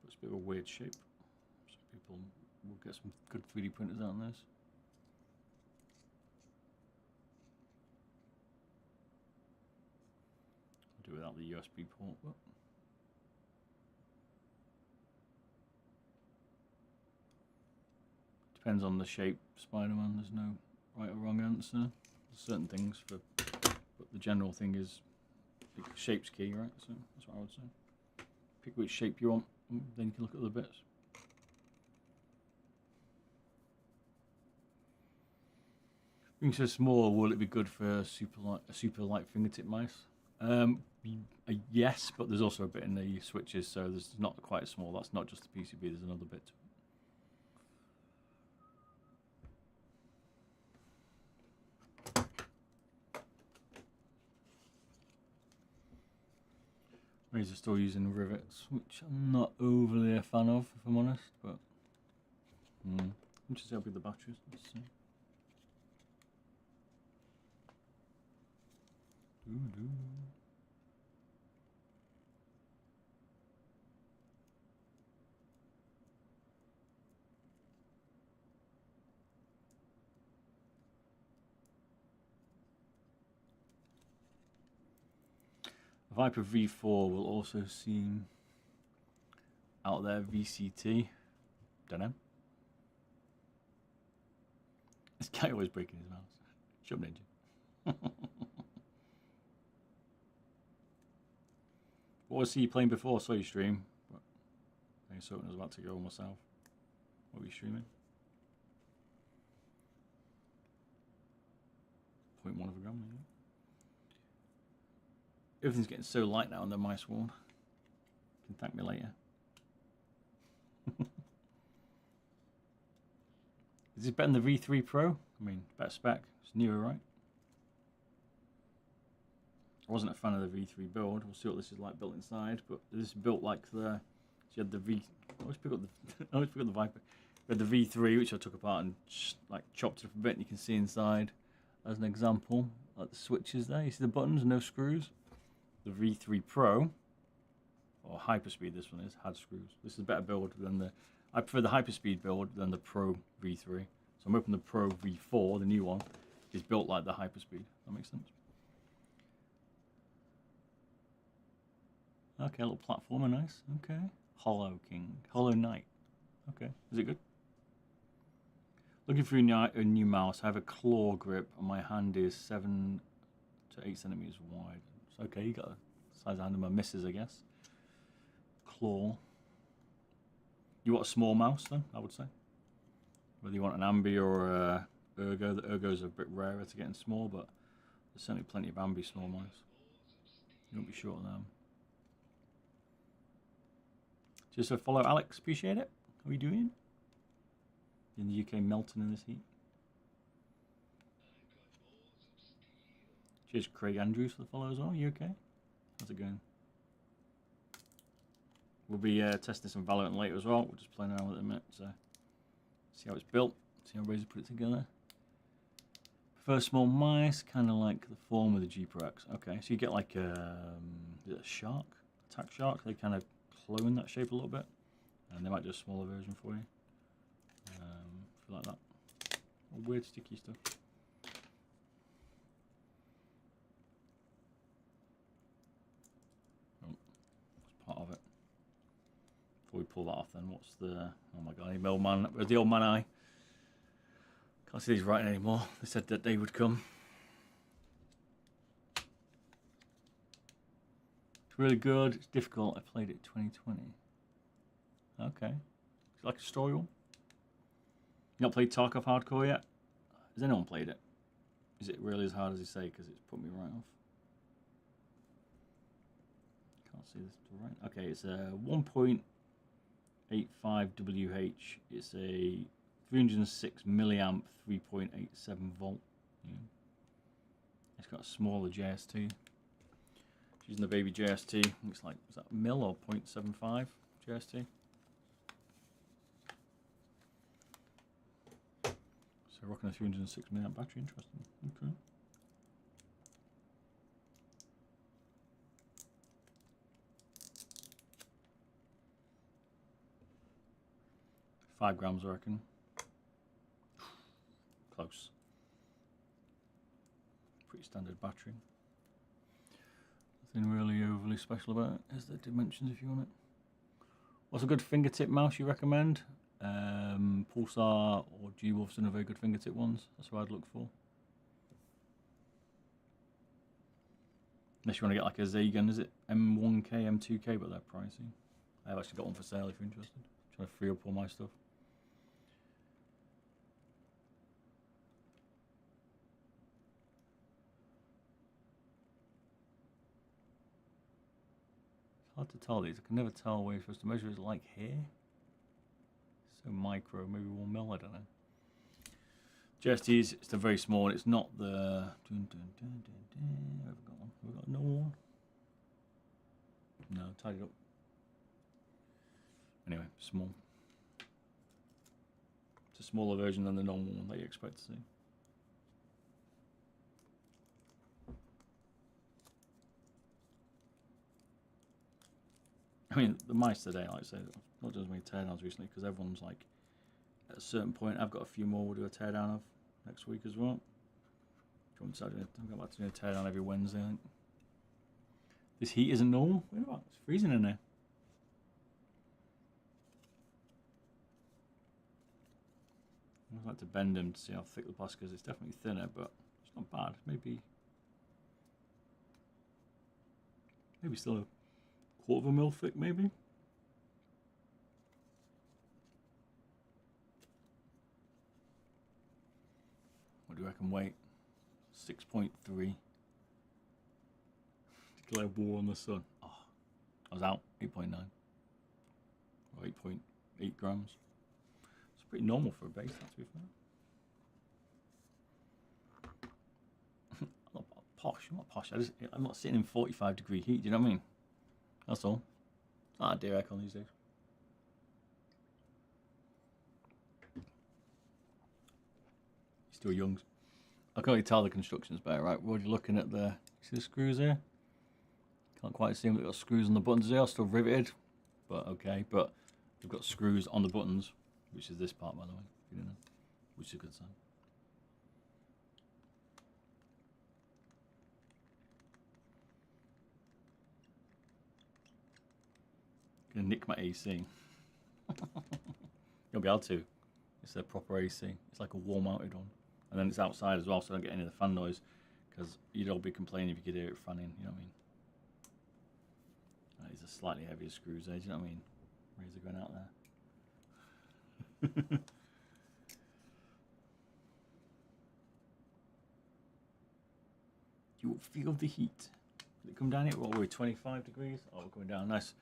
But it's a bit of a weird shape. So people will get some good 3D printers out on this. I'll do it without the USB port. But depends on the shape, Spider-Man. There's no right or wrong answer. There's certain things for, but the general thing is shape's key, right? So that's what I would say. Pick which shape you want, then you can look at the bits. Being so small, will it be good for a super light fingertip mouse? Yes, but there's also a bit in the switches, so there's not quite small. That's not just the PCB. There's another bit to it. Razer still using rivets, which I'm not overly a fan of, if I'm honest, but interesting how big the batteries. Let's see. Viper V4 will also seem out there. VCT, don't know. This guy always breaking his mouse. Shut up, Ninja. What was he playing before? I saw you stream. But I saw it was about to go myself. What were you streaming? 0.1 of a gram, maybe. Everything's getting so light now on the mice world. You can thank me later. Is this better than the V3 Pro? I mean, better spec. It's newer, right? I wasn't a fan of the V3 build. We'll see what this is like built inside. But this is built like the... So you had the V... I always pick up the Viper. We had the V3, which I took apart and like chopped it up a bit. And you can see inside, as an example, like the switches there. You see the buttons, no screws. The V3 Pro, or Hyperspeed, this one is, had screws. This is a better build than the... I prefer the Hyperspeed build than the Pro V3. So I'm hoping the Pro V4, the new one, is built like the Hyperspeed. That makes sense? Okay, a little platformer, nice. Okay. Hollow King. Hollow Knight. Okay. Is it good? Looking for a new mouse. I have a claw grip and my hand is 7 to 8 centimeters wide. It's okay, you got a size of hand of my missus, I guess. Claw. You want a small mouse then, I would say. Whether you want an Ambi or a Ergo. The Ergos are a bit rarer to get in small, but there's certainly plenty of Ambi small mice. You won't be short of them. Just a follow, Alex. Appreciate it. How are you doing? In the UK, melting in this heat. Cheers, Craig Andrews, for the follow as well. You okay? How's it going? We'll be testing some Valorant later as well. We're just playing around with it in a minute, so see how it's built, see how Razer put it together. Prefer small mice, kind of like the form of the G Pro X. Okay, so you get like is it a shark, attack shark. They kind of clone that shape a little bit, and they might do a smaller version for you. Feel like that. Weird sticky stuff. Oh, that's part of it. Before we pull that off, then what's the? Oh my god, the old man. Where's the old man eye? Can't see these writing anymore. They said that day would come. It's really good. It's difficult. I played it 2020. Okay. Is it like a story one? You not played Tarkov Hardcore yet? Has anyone played it? Is it really as hard as you say? Because it's put me right off. Can't see this to right. Okay, it's a 1.85 WH. It's a 306 milliamp, 3.87 volt. Yeah. It's got a smaller JST. Using the baby JST. Looks like, is that mil or 0.75 JST? So rocking a 306 milliamp battery. Interesting. Okay. $5 grams, I reckon. Close. Pretty standard battery. Nothing really overly special about it. Here's the dimensions if you want it. What's a good fingertip mouse you recommend? Pulsar or G-Wolfson are very good fingertip ones. That's what I'd look for. Unless you want to get like a Zagan, is it M1K, M2K, but they're pricey. I've actually got one for sale if you're interested. Trying to free up all my stuff. It's hard to tell these. I can never tell where you're supposed to measure. Is it like here? So micro, maybe 1 mil, I don't know. JST is it's very small. It's not the. Have we got one? Have we got a normal one? No, tied it up. Anyway, small. It's a smaller version than the normal one that you expect to see. I mean, the mice today, like I said, I've not done as many teardowns recently because everyone's like, at a certain point, I've got a few more we'll do a teardown of next week as well. I'll go back to doing a teardown every Wednesday, I think. This heat isn't normal. It's freezing in there. I'd like to bend them to see how thick the plastic is. It's definitely thinner, but it's not bad. Maybe still a quarter of a mil thick, maybe. What do you reckon weight? 6.3. Declare war on the sun. Oh, I was out. 8.9. Or 8.8 grams. It's pretty normal for a base, to be fair. I'm not posh. I'm not posh. I'm not sitting in 45-degree heat. Do you know what I mean? That's all. It's not a deer aircon these days. Still young. I can only tell the construction's better, right? We're already looking at the. See the screws here? Can't quite see them. They've got screws on the buttons there. Still riveted, but okay. But they've got screws on the buttons, which is this part, by the way. If you didn't know, which is a good sign. Gonna nick my AC. You'll be able to. It's a proper AC. It's like a wall mounted one. And then it's outside as well, so I don't get any of the fan noise. Because you'd all be complaining if you could hear it fanning, you know what I mean? These are slightly heavier screws there, do you know what I mean? Razer going out there. You will feel the heat. Did it come down here? What were we, 25 degrees? Oh, we're going down. Nice,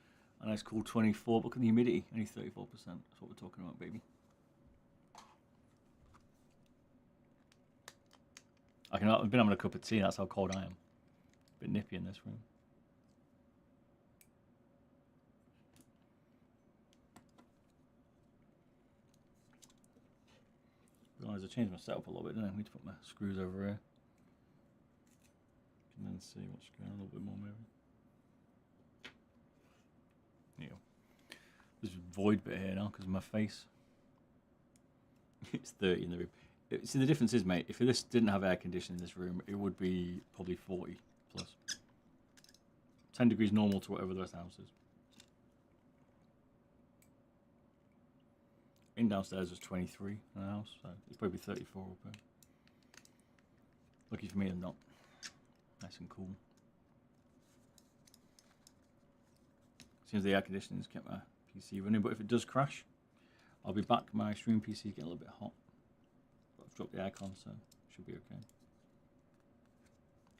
a nice cool 24. Look at the humidity, only 34%. That's what we're talking about, baby. I've been having a cup of tea. That's how cold I am. A bit nippy in this room. Realised I changed my setup a little bit, didn't I? I need to put my screws over here. And then see what's going on a little bit more, maybe. There you go. There's a void bit here now because of my face. It's 30 in the room. See, the difference is, mate, if this didn't have air conditioning in this room, it would be probably 40 plus. 10 degrees normal to whatever the rest of the house is. In downstairs was 23 in the house, so it's probably 34 up here. Lucky for me, I'm not. Nice and cool. Seems the air conditioning's kept my PC running, but if it does crash, I'll be back. My stream PC is getting a little bit hot. But I've dropped the aircon, so it should be okay.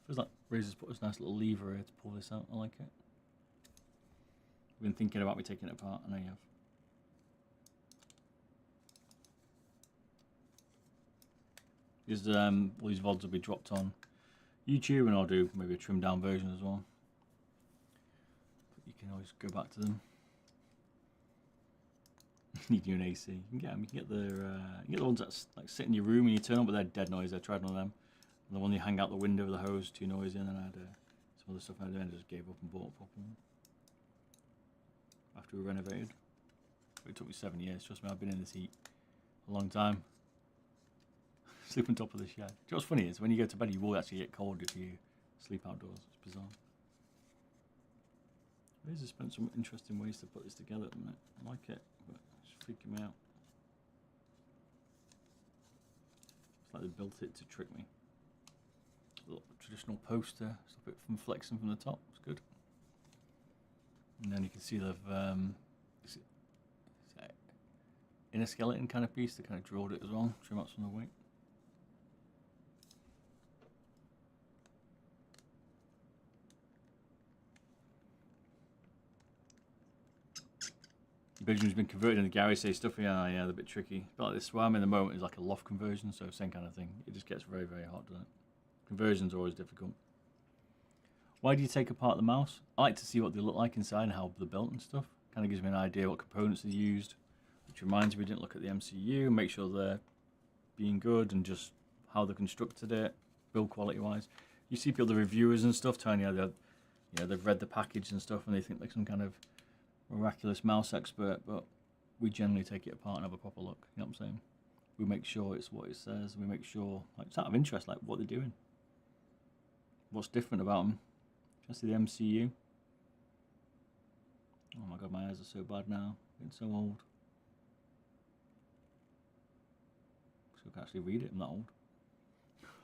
Feels like Razer's put this nice little lever here to pull this out. I like it. I've been thinking about me taking it apart. I know you have. These, all these VODs will be dropped on YouTube, and I'll do maybe a trimmed down version as well. But you can always go back to them. Need you an AC. You can get them. You can get the ones that like sit in your room and you turn on, but they're dead noise. I tried one of them. And the one you hang out the window with the hose, too noisy. And then I had some other stuff I did, and I just gave up and bought a proper one after we renovated. But it took me 7 years. Trust me, I've been in this heat a long time. Sleep on top of the shed. Do you know what's funny is when you go to bed, you will actually get cold if you sleep outdoors. It's bizarre. Razer spent some interesting ways to put this together at the minute. I like it, but it's freaking me out. It's like they built it to trick me. A little traditional poster, stop it from flexing from the top. It's good. And then you can see they've inner skeleton kind of piece. They kind of drilled it as well. Trim out some of the weight. Bedroom's been converted in the garage, say stuff. Yeah, they're a bit tricky. But like this where I'm in the moment is like a loft conversion, so same kind of thing. It just gets very, very hot, doesn't it? Conversions are always difficult. Why do you take apart the mouse? I like to see what they look like inside and how they're built and stuff. Kind of gives me an idea what components they used, which reminds me we didn't look at the MCU and make sure they're being good and just how they constructed it, build quality wise. You see people, the reviewers and stuff, telling you that they've read the package and stuff and they think like some kind of miraculous mouse expert, but we generally take it apart and have a proper look. You know what I'm saying? We make sure it's what it says. We make sure, like, it's out of interest, like what they're doing. What's different about them? Just the MCU. Oh my god, my eyes are so bad now. Getting so old. So I can actually read it. I'm that old.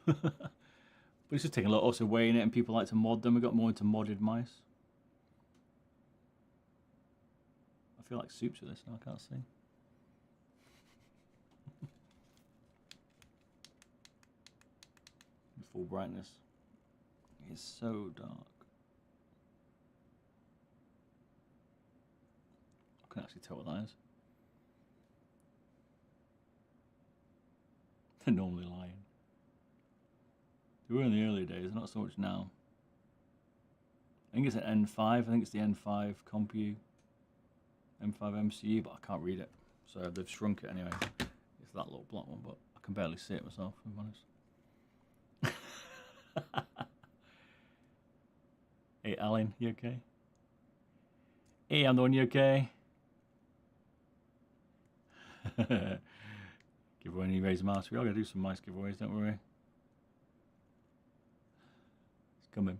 But it's just taking a lot. Also weighing it, and people like to mod them. We got more into modded mice. I feel like soups with this now, I can't see. Full brightness. It's so dark. I can actually tell what that is. They're normally lying. They were in the early days, not so much now. I think it's an N5, I think it's the N5 Compu. M5 MCU, but I can't read it. So they've shrunk it anyway. It's that little black one, but I can barely see it myself, if I'm honest. Hey, Alan, you okay? Hey, I'm the one, you okay? Give away any Razer mouse. We are going to do some nice giveaways, don't worry. It's coming.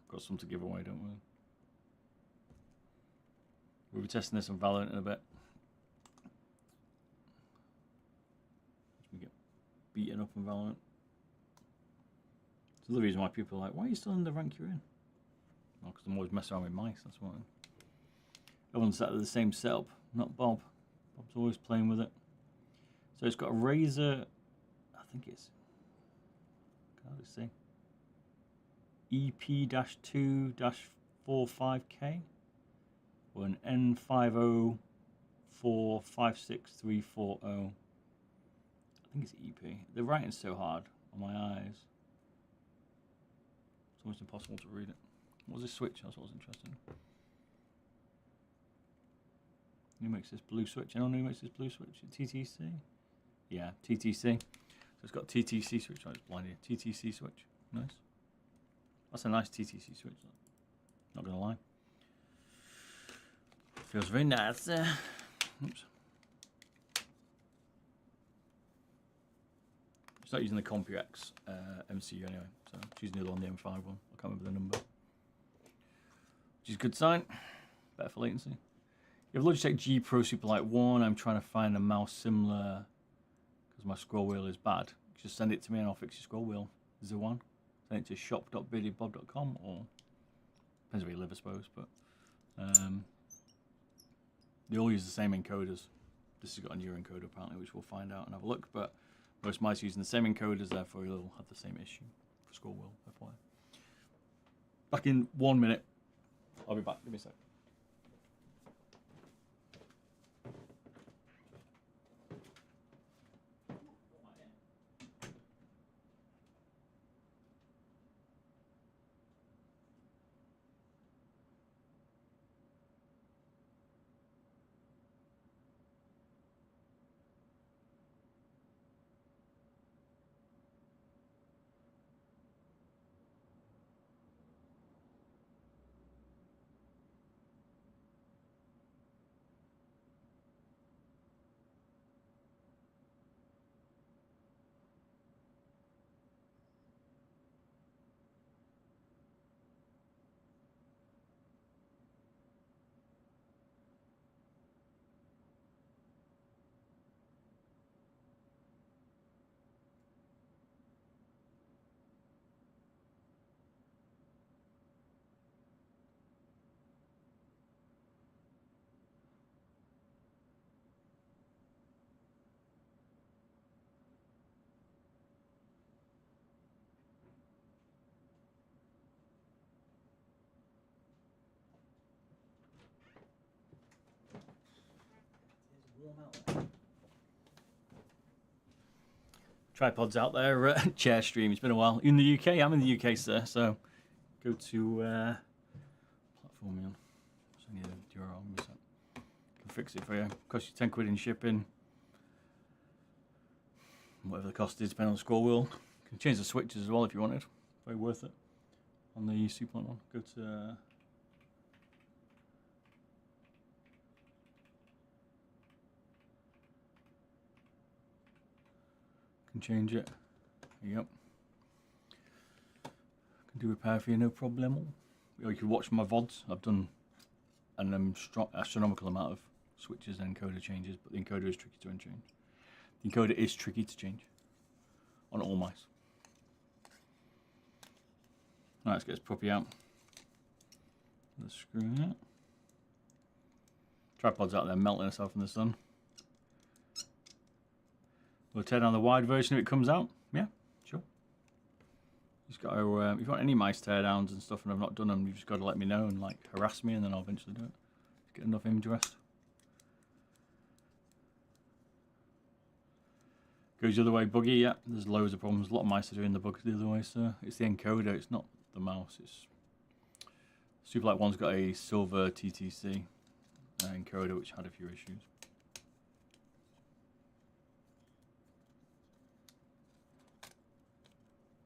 I've got some to give away, don't worry. We'll be testing this on Valorant in a bit. We get beaten up on Valorant. It's another reason why people are like, why are you still in the rank you're in? Well, because I'm always messing around with mice, that's why. Everyone's sat at the same setup, not Bob. Bob's always playing with it. So it's got a Razer, I think it's, how do I say? EP-2-45K or an N50456-340. I think it's EP. The writing's so hard on my eyes. It's almost impossible to read it. What was this switch? That's what was interesting. Who makes this blue switch? Anyone who makes this blue switch? TTC? Yeah, TTC. So it's got TTC switch. I just blinded you. TTC switch. Nice. That's a nice TTC switch. Not gonna lie. Feels very nice. Oops. It's not using the CompuX MCU anyway, so it's using the other one, the M5 one. I can't remember the number. Which is a good sign. Better for latency. You have Logitech G Pro Superlight 1. I'm trying to find a mouse similar because my scroll wheel is bad. Just send it to me and I'll fix your scroll wheel. Is there one? Send it to shop.billybob.com or depends where you live, I suppose. But they all use the same encoders. This has got a newer encoder apparently, which we'll find out and have a look. But most mice using the same encoders, therefore you'll have the same issue for scroll wheel. FYI. Back in 1 minute. I'll be back. Give me a sec. Tripods out there, chair stream. It's been a while. In the UK, I'm in the UK, sir. So go to platform on. So I need a URL. Can fix it for you. Cost you 10 quid in shipping. Whatever the cost is, depending on the scroll wheel. You can change the switches as well if you wanted. Very worth it. On the Superlight one, go to. Can change it. Yep. Can do repair for you, no problem. Or you can watch my VODs. I've done an astronomical amount of switches and encoder changes, but the encoder is tricky to unchange. The encoder is tricky to change on all mice. Alright, let's get this puppy out. Let's screw it. Tripod's out there melting itself in the sun. We'll tear down the wide version if it comes out. Yeah, sure. Just got to, if you want any mice teardowns and stuff and I've not done them, you've just got to let me know and like harass me and then I'll eventually do it. Just get enough image rest. Goes the other way, buggy, yeah. There's loads of problems. A lot of mice are doing the bug the other way, so it's the encoder, it's not the mouse. It's Superlight 1's got a silver TTC encoder which had a few issues.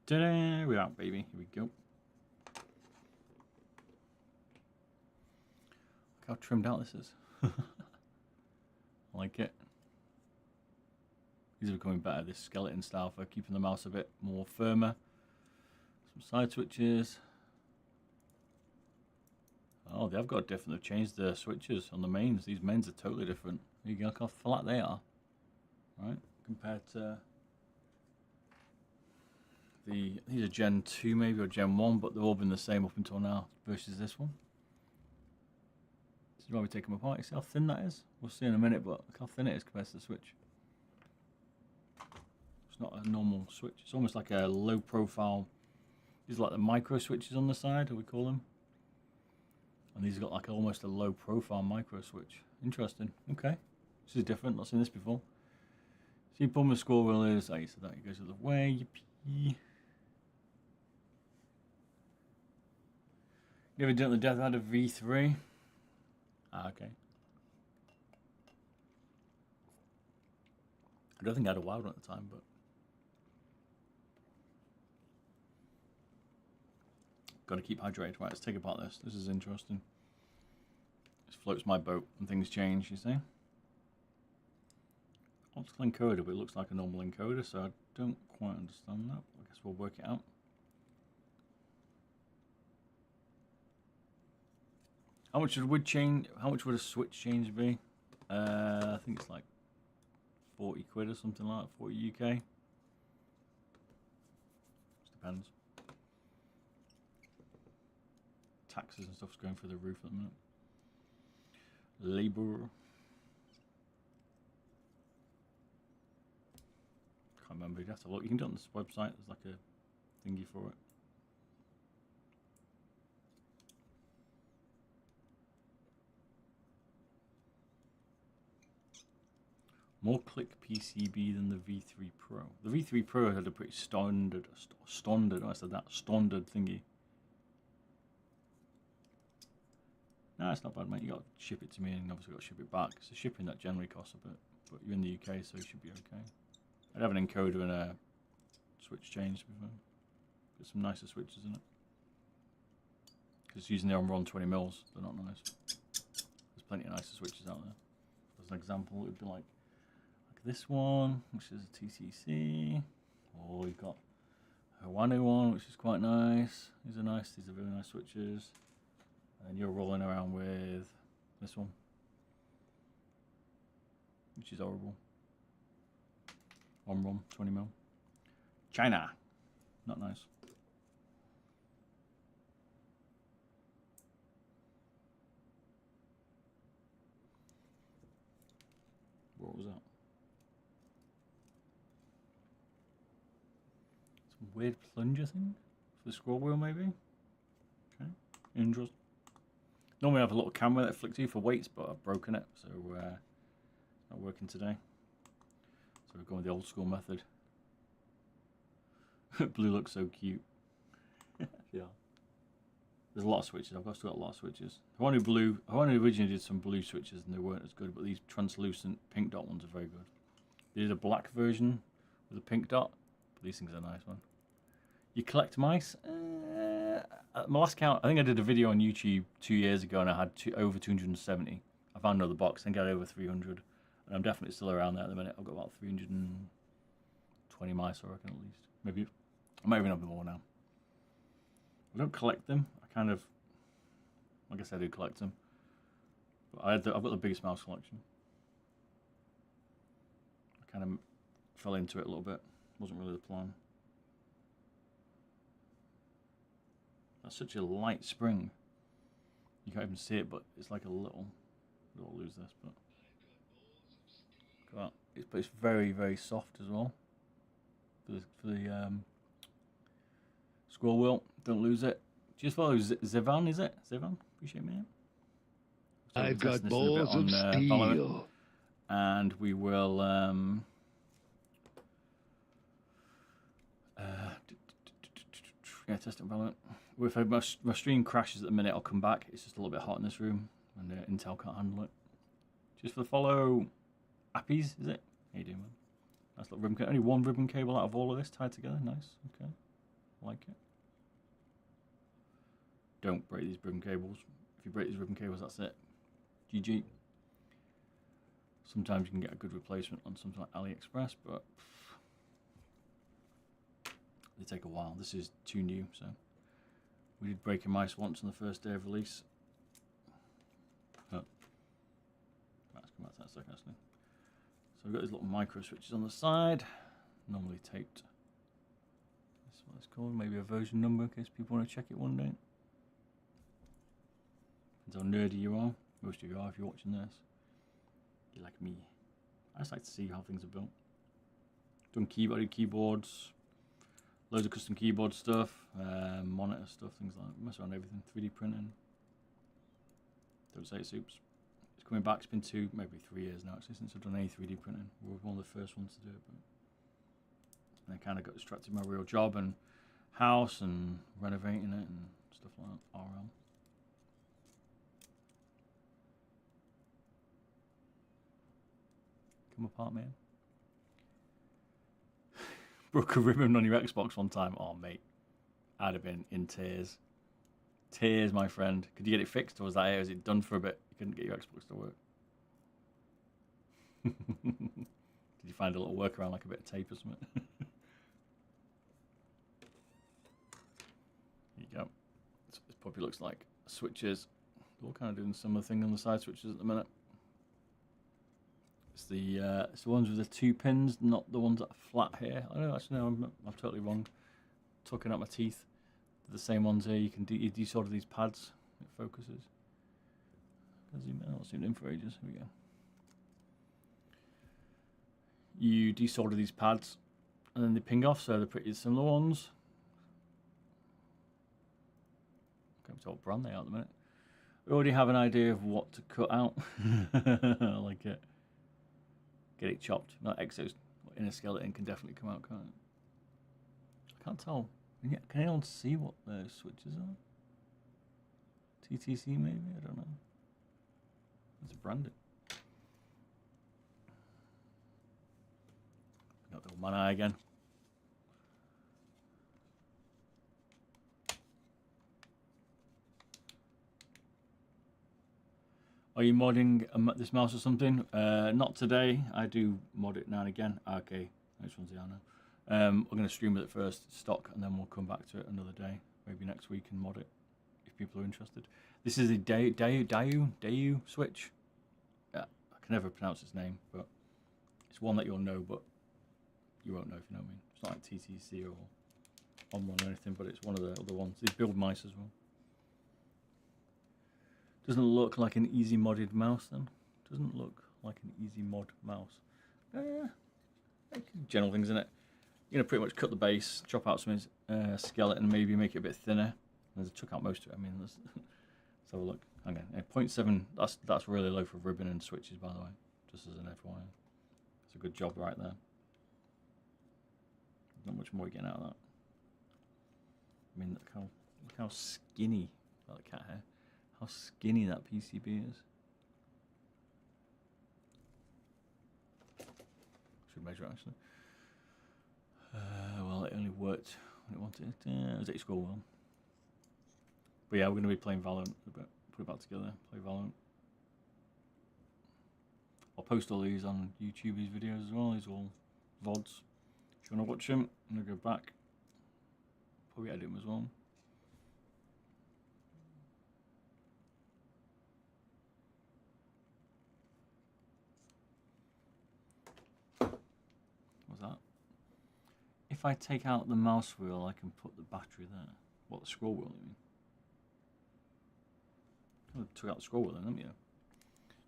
Ta-da! We're out, baby. Here we go. Look how trimmed out this is. I like it. These are becoming better, this skeleton style, for keeping the mouse a bit more firmer. Some side switches. Oh, Oh, they have got different. They've changed the switches on the mains. These mains are totally different. You can look how flat they are, right? Compared to these are Gen 2 maybe or Gen 1, but they've all been the same up until now versus this one. This is why we take them apart. You see how thin that is? We'll see in a minute, but look how thin it is compared to the Switch. It's not a normal Switch. It's almost like a low profile. These are like the micro switches on the side, or we call them. And these have got like almost a low profile micro switch. Interesting. Okay. This is different. Not seen this before. See, problem with scroll wheel is, like, so that it goes the other way. Yippee. You ever done the DeathAdder V3? Ah, okay. I don't think I had a wild one at the time, but got to keep hydrated. Right, let's take apart this. This is interesting. This floats my boat and things change, you see. Optical encoder, but it looks like a normal encoder, so I don't quite understand that. I guess we'll work it out. How much would change? How much would a switch change be? I think it's like 40 quid or something like that, 40 UK. Just depends. Taxes and stuff's going through the roof at the minute. Labour. Can't remember. You'd have to look. You can do it on this website. There's like a thingy for it. More click PCB than the V3 Pro. The V3 Pro had a pretty standard. I said that standard thingy. No, it's not bad, mate. You got to ship it to me, and obviously got to ship it back. So shipping that generally costs a bit, but you're in the UK, so you should be okay. I'd have an encoder and a switch change before. Get some nicer switches in it. Because using the on-run 20 mils, they're not nice. There's plenty of nicer switches out there. As an example, it would be like this one, which is a TCC. Or you've got a Wanu one, which is quite nice. These are nice. These are really nice switches. And you're rolling around with this one, which is horrible. On-run 20 mil. China, not nice. What was that? Some weird plunger thing for the scroll wheel, maybe. Okay, interesting. Normally I have a little camera that flicks you for weights, but I've broken it, so not working today. So we're going with the old school method. Blue looks so cute. Yeah. There's a lot of switches. I've still got a lot of switches. I originally did some blue switches and they weren't as good, but these translucent pink dot ones are very good. They did a black version with a pink dot, but these things are nice, man. You collect mice? At my last count, I think I did a video on YouTube 2 years ago and I had over 270. I found another box, I think I had over 300. And I'm definitely still around there at the minute. I've got about 320 mice, I reckon, at least. Maybe, I might even have more now. I don't collect them. I kind of, I guess I do collect them. But I've got the biggest mouse collection. I kind of fell into it a little bit. Wasn't really the plan. That's such a light spring. You can't even see it, but it's like a little. We'll lose this, but look at that. It's very, very soft as well. For the scroll wheel, don't lose it. Just follow Zevan, is it? Zevan, appreciate me. So I've got balls of steel. Valorant, and we will yeah, test it Valorant. If my stream crashes at the minute, I'll come back. It's just a little bit hot in this room, and Intel can't handle it. Just for the follow, Appies, is it? How you doing, man? Nice little ribbon. Only one ribbon cable out of all of this tied together. Nice. Okay, like it. Don't break these ribbon cables. If you break these ribbon cables, that's it. GG. Sometimes you can get a good replacement on something like AliExpress, but they take a while. This is too new, so we did break a mice once on the first day of release. second actually. So we've got these little micro switches on the side, normally taped. That's what it's called. Maybe a version number in case people want to check it one day. Depends how nerdy you are. Most of you are if you're watching this. You're like me. I just like to see how things are built. Done keyboards, loads of custom keyboard stuff, monitor stuff, things like that. Mess around everything. 3D printing. Don't say it's oops. It's coming back. It's been maybe 3 years now actually since I've done any 3D printing. We were one of the first ones to do it, but I kind of got distracted by my real job and house and renovating it and stuff like that. RL. Come apart, man. Broke a ribbon on your Xbox one time. Oh, mate. I'd have been in tears. Tears, my friend. Could you get it fixed, or was that it? Was it done for a bit? You couldn't get your Xbox to work. Did you find a little workaround, like a bit of tape or something? There you go. That's what this puppy looks like. Switches. They're all kind of doing similar thing on the side switches at the minute. It's the ones with the 2 pins, not the ones that are flat here. I don't know, actually, no, I'm totally wrong. Talking out my teeth. They're the same ones here. You can you desolder these pads. It focuses. I've not zoomed in for ages. Here we go. You desolder these pads, and then they ping off. So they're pretty similar ones. I can't tell what brand they are at the minute. We already have an idea of what to cut out. I like it. Get it chopped. Not exos. Inner skeleton can definitely come out, can't it? I can't tell. Can anyone see what the switches are? TTC maybe? I don't know. It's branded. Got the one eye again. Are you modding this mouse or something? Not today. I do mod it now and again. Okay, which one's the now? We're going to stream it first, stock, and then we'll come back to it another day, maybe next week, and mod it if people are interested. This is a Dayu switch. Yeah, I can never pronounce its name, but it's one that you'll know, but you won't know if you know what I mean. It's not like TTC or on one or anything, but it's one of the other ones. They build mice as well. Doesn't look like an easy modded mouse then. Doesn't look like an easy mod mouse. General things in it. You're gonna pretty much cut the base, chop out some skeleton, maybe make it a bit thinner. I took out most of it. I mean, let's have a look. Okay, 0.7. That's really low for ribbon and switches, by the way. Just as an FYI, it's a good job right there. Not much more getting out of that. I mean, look how skinny that cat hair. How skinny that PCB is. Should measure actually. Well, it only worked when it wanted. It was 8 scroll well. But yeah, we're going to be playing Valorant a bit. Put it back together. Play Valorant. I'll post all these on YouTube, these videos as well. These are all VODs. If you want to watch them, I'm going to go back. Probably edit them as well. What's that? If I take out the mouse wheel, I can put the battery there. What, the scroll wheel, you mean? You took out the scroll wheel then, haven't you?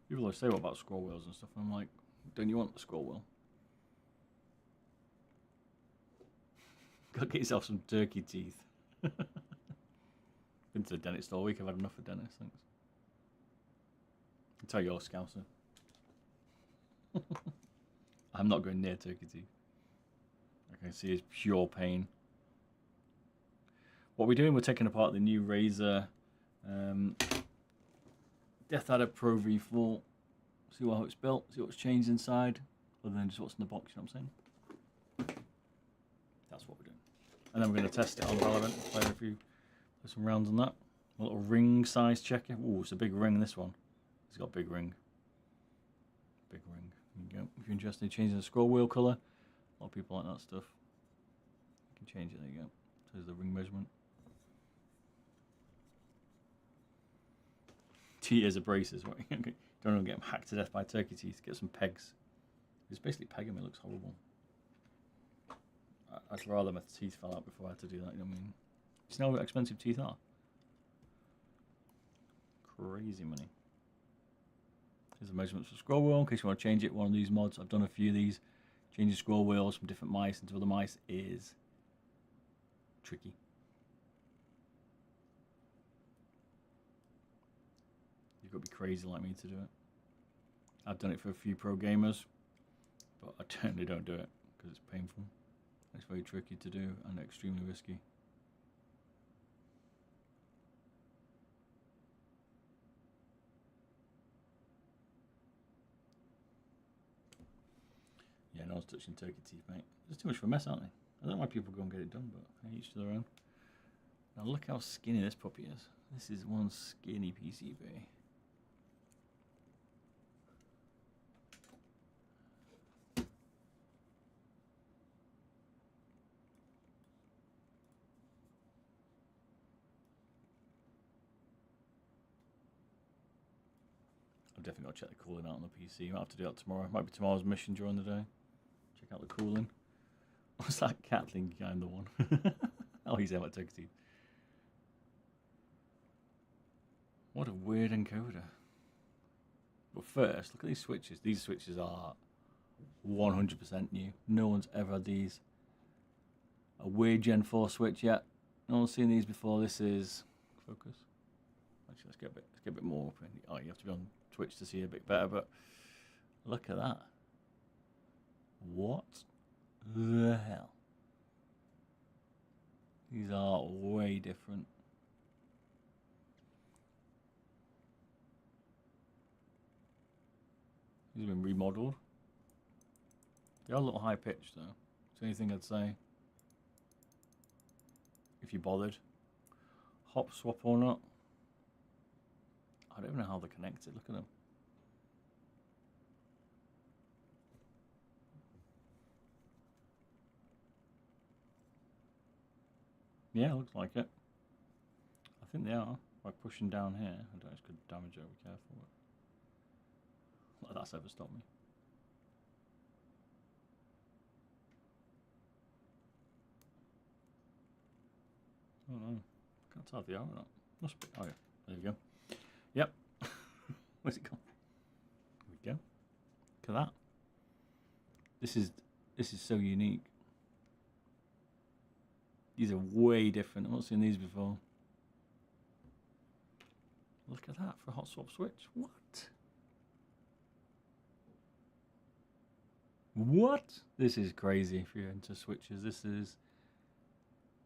People always say what about scroll wheels and stuff, and I'm like, don't you want the scroll wheel? Go get yourself some turkey teeth. Been to the dentist all week, I've had enough of dentists, thanks. I'll tell you're a scouser. I'm not going near turkey teeth. I can see it's pure pain. What we're doing, we're taking apart the new Razer DeathAdder Pro V4. See how it's built, see what's changed inside, other than just what's in the box, you know what I'm saying? That's what we're doing. And then we're going to test it on Valorant, play some rounds on that. A little ring size checker. Ooh, it's a big ring, this one. It's got a big ring. Big ring. There you go. If you're interested in changing the scroll wheel colour, a lot of people like that stuff. You can change it, there you go. There's the ring measurement. 2 years of braces. Don't Don't want to get them hacked to death by turkey teeth. Get some pegs. It's basically pegging me. It looks horrible. I'd rather my teeth fell out before I had to do that. You know what I mean? You know how expensive teeth are? Crazy money. Here's the measurements for scroll wheel in case you want to change it. One of these mods. I've done a few of these. Changing scroll wheels from different mice into other mice is tricky. You've got to be crazy like me to do it. I've done it for a few pro gamers, but I certainly don't do it because it's painful. It's very tricky to do and extremely risky. Yeah, no one's touching turkey teeth, mate. There's too much of a mess, aren't they? I don't know why people go and get it done, but hey, each to their own. Now look how skinny this puppy is. This is one skinny PCB. I've definitely got to check the cooling out on the PC. Might have to do that tomorrow. Might be tomorrow's mission during the day. Check out the cooling. What's that cat thing behind the one? Oh, he's out at turkey teeth. What a weird encoder. But first, look at these switches. These switches are 100% new. No one's ever had these. A weird Gen 4 switch yet. No one's seen these before. This is focus. Actually, let's get a bit more open. Oh, you have to be on Twitch to see it a bit better, but look at that. What the hell? These are way different. These have been remodeled. They are a little high pitched though. It's the only thing I'd say. If you bothered. Hop swap or not. I don't even know how they're connected. Look at them. Yeah, looks like it. I think they are. By pushing down here. I don't know, it's good damage it. Be careful. Not like that's ever stopped me. Oh no. I can't tell if they are or not. Must be. Oh yeah. There you go. Yep. Where's it gone? There we go. Look at that. This is so unique. These are way different. I've not seen these before. Look at that for a hot swap switch. What? What? This is crazy if you're into switches. This is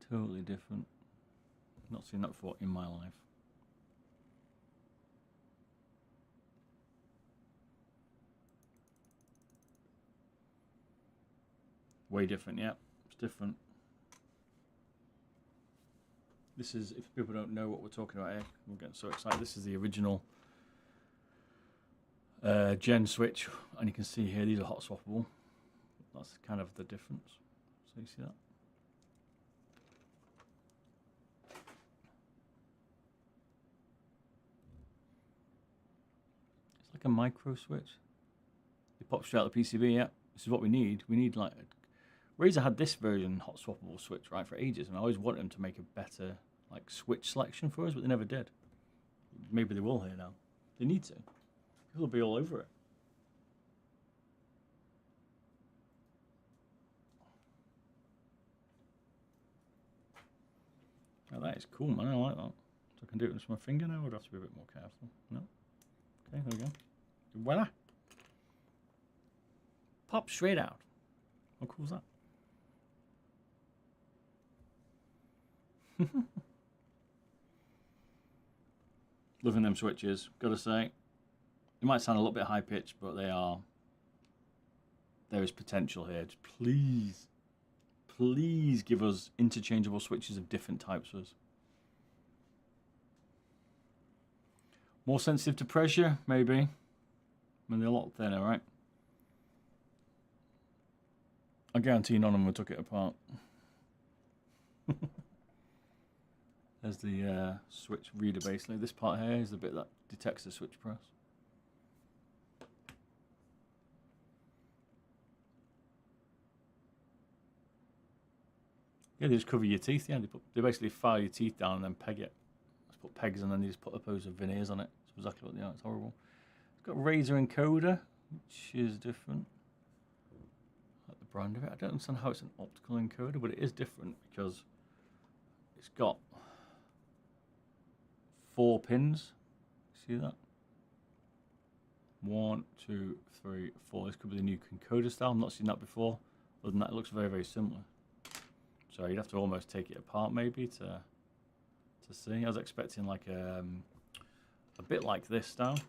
totally different. Not seen that before in my life. Way different, yeah. It's different. This is, if people don't know what we're talking about here, I'm getting so excited. This is the original Gen switch, and you can see here these are hot swappable. That's kind of the difference. So you see that? It's like a micro switch. It pops straight out the PCB. Yeah, this is what we need. We need like Razer had this version hot swappable switch right for ages, and I always wanted them to make a better like switch selection for us, but they never did. Maybe they will here now. They need to. People will be all over it. Oh, that is cool, man. I like that. So I can do it with my finger now, or do I have to be a bit more careful? No? Okay, there we go. Voila! Pop straight out. How cool is that? Loving them switches, gotta say. They might sound a little bit high pitched, but they are. There is potential here. Just please give us interchangeable switches of different types for us. More sensitive to pressure, maybe. I mean, they're a lot thinner, right? I guarantee none of them took it apart. There's the switch reader, basically. This part here is the bit that detects the switch press. Yeah, they just cover your teeth. Yeah, they basically file your teeth down and then peg it. Just put pegs and then they just put those veneers on it. It's exactly what they are. It's horrible. It's got Razer encoder, which is different. I like the brand of it. I don't understand how it's an optical encoder, but it is different because it's got 4 pins. See that? 1, 2, 3, 4. This could be the new encoder style. I've not seen that before. Other than that, it looks very, very similar. So you'd have to almost take it apart maybe to see. I was expecting like a bit like this style,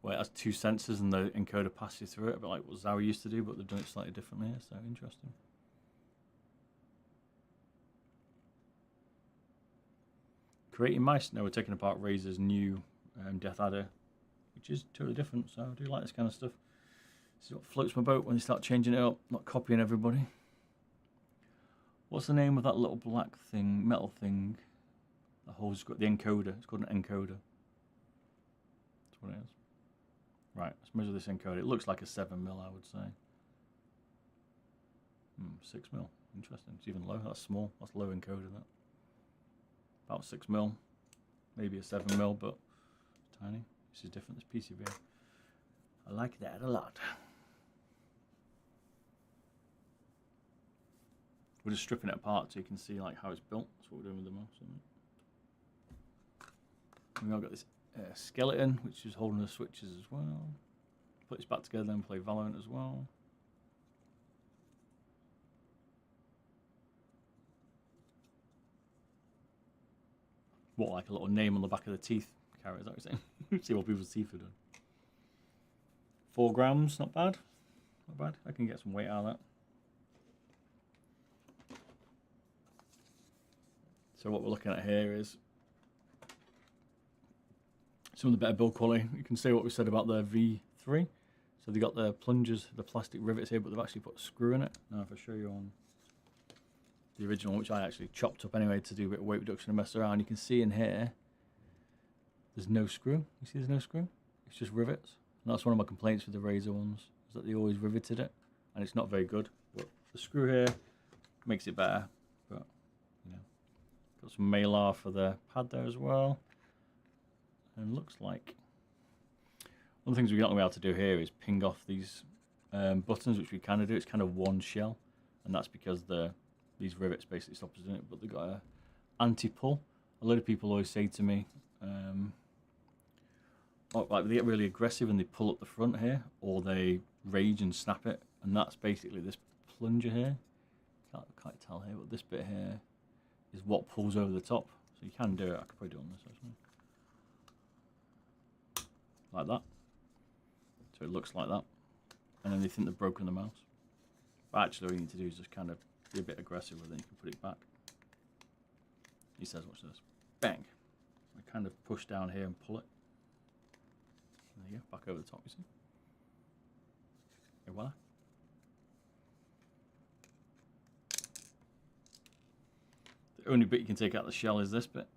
where it has 2 sensors and the encoder passes through it, a bit like what Zowie used to do, but they've done it slightly differently here, so interesting. Creating mice. Now we're taking apart Razer's new DeathAdder, which is totally different, so I do like this kind of stuff. This is what floats my boat when you start changing it up, not copying everybody. What's the name of that little black thing, metal thing? The hole's got the encoder. It's called an encoder. That's what it is. Right, let's measure this encoder. It looks like a 7mm, I would say. 6mm. Interesting. It's even low. That's small. That's low encoder. That. About 6mm. Maybe a 7mm, but it's tiny. This is different. This PCB. I like that a lot. We're just stripping it apart so you can see like how it's built. That's what we're doing with the mouse. We've now got this skeleton, which is holding the switches as well. Put this back together and play Valorant as well. What, like a little name on the back of the teeth? Carrot, is that what you're saying? See what people's teeth are doing. 4 grams, not bad. Not bad. I can get some weight out of that. So what we're looking at here is some of the better build quality. You can see what we said about the V3. So they got the plungers, the plastic rivets here, but they've actually put a screw in it. Now if I show you on the original, which I actually chopped up anyway to do a bit of weight reduction and mess around, you can see in here there's no screw. You see there's no screw? It's just rivets. And that's one of my complaints with the Razer ones, is that they always riveted it, and it's not very good. But the screw here makes it better. But you know, got some Malar for the pad there as well. And looks like one of the things we're not going to be able to do here is ping off these buttons, which we kind of do. It's kind of one shell, and that's because these rivets basically stop us doing it. But they've got a anti-pull. A lot of people always say to me, like they get really aggressive and they pull up the front here, or they rage and snap it, and that's basically this plunger here. Can't tell here, but this bit here is what pulls over the top. So you can do it. I could probably do it on this actually. Like that. So it looks like that. And then they think they've broken the mouse. But actually all you need to do is just kind of be a bit aggressive with it, and you can put it back. He says, watch this. Bang. I kind of push down here and pull it. There you go, back over the top, you see. And voila. The only bit you can take out of the shell is this bit,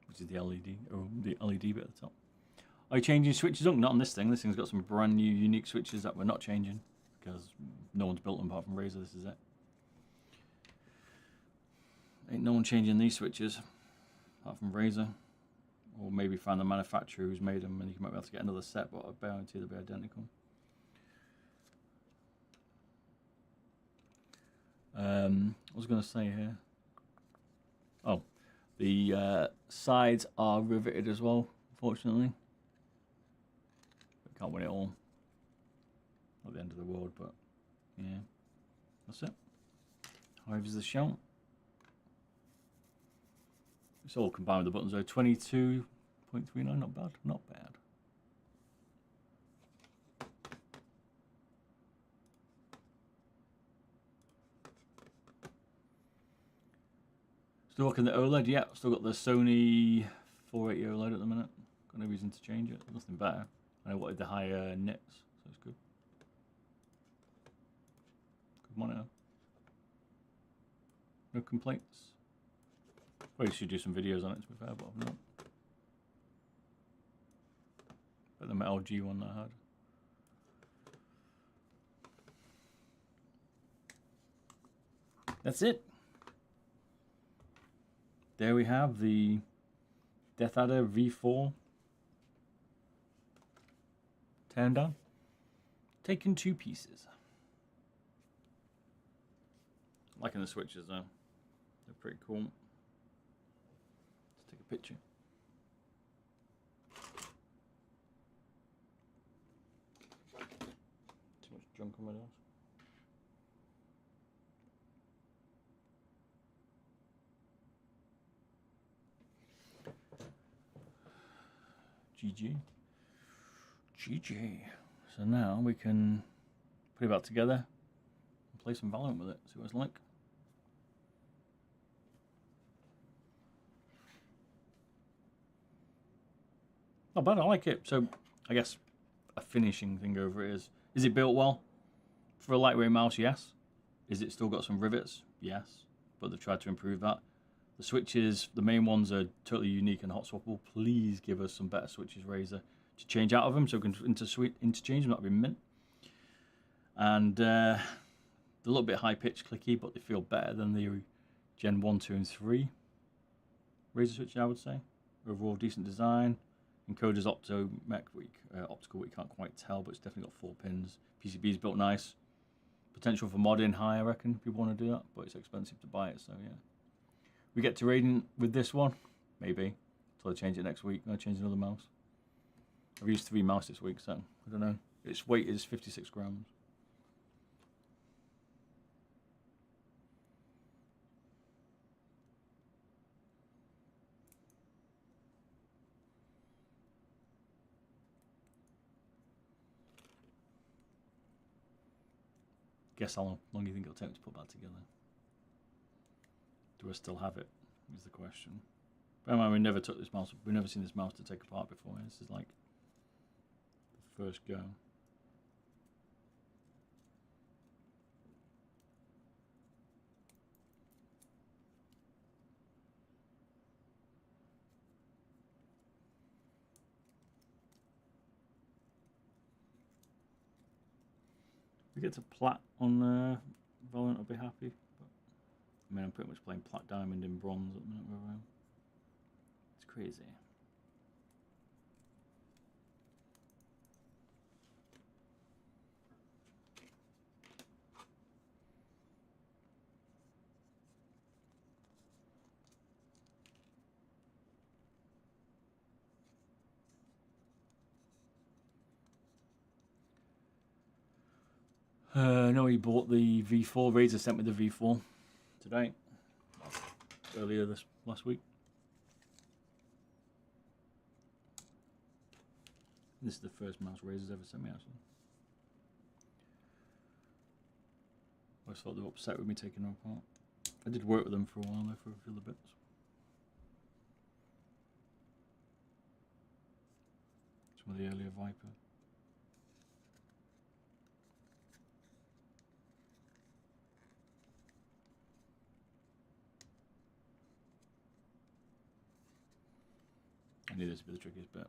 which is the LED, or the LED bit at the top. Are you changing switches? Not on this thing. This thing's got some brand new unique switches that we're not changing because no one's built them apart from Razer. This is it. Ain't no one changing these switches apart from Razer. Or maybe find the manufacturer who's made them and you might be able to get another set, but I guarantee they'll be identical. I was going to say here. Oh, the sides are riveted as well, unfortunately. Can't win it all. Not the end of the world, but yeah, that's it. However, the shell. It's all combined with the buttons though. 22.39, not bad, not bad. Still rocking the OLED, yeah. Still got the Sony 480 OLED at the minute. Got no reason to change it. Nothing better. I wanted the higher nits, so it's good. Good monitor. No complaints. Probably should do some videos on it to be fair, but I've not. But the LG one that I had. that's it. There we have the DeathAdder V4 Teardown. Taken 2 pieces. Liking the switches though. They're pretty cool. Let's take a picture. Too much junk on my nose. GG. GG. So now we can put it back together and play some Valorant with it. See what it's like. Not bad, I like it. So I guess a finishing thing over it is it built well? For a lightweight mouse, yes. Is it still got some rivets? Yes. But they've tried to improve that. The switches, the main ones are totally unique and hot swappable. Please give us some better switches, Razer, to change out of them so we can interchange them. That would be mint. And they're a little bit high-pitched, clicky, but they feel better than the Gen 1, 2, and 3 Razer switches, I would say. Overall, decent design. Encoder's optical, we can't quite tell, but it's definitely got 4 pins. PCB's built nice. Potential for modding high, I reckon, if people want to do that, but it's expensive to buy it, so yeah. We get to Raiden with this one, maybe, until I change it next week. I'll change another mouse. I've used 3 mouse this week, so I don't know. Its weight is 56 grams. Guess how long do you think it'll take to put that together? Do I still have it? Is the question. Bear in mind, we never took this mouse. We've never seen this mouse to take apart before. This is like the first go. If we get to plat on Valorant, I'll be happy. But, I mean, I'm pretty much playing plat diamond in bronze at the minute. Where I am. It's crazy. No, he bought the V4. Razer sent me the V4 today. Earlier last week. This is the first mouse Razer's ever sent me, actually. I always thought they were upset with me taking them apart. I did work with them for a while, though, for a few other bits. Some of the earlier Viper. I knew this would be the trickiest bit.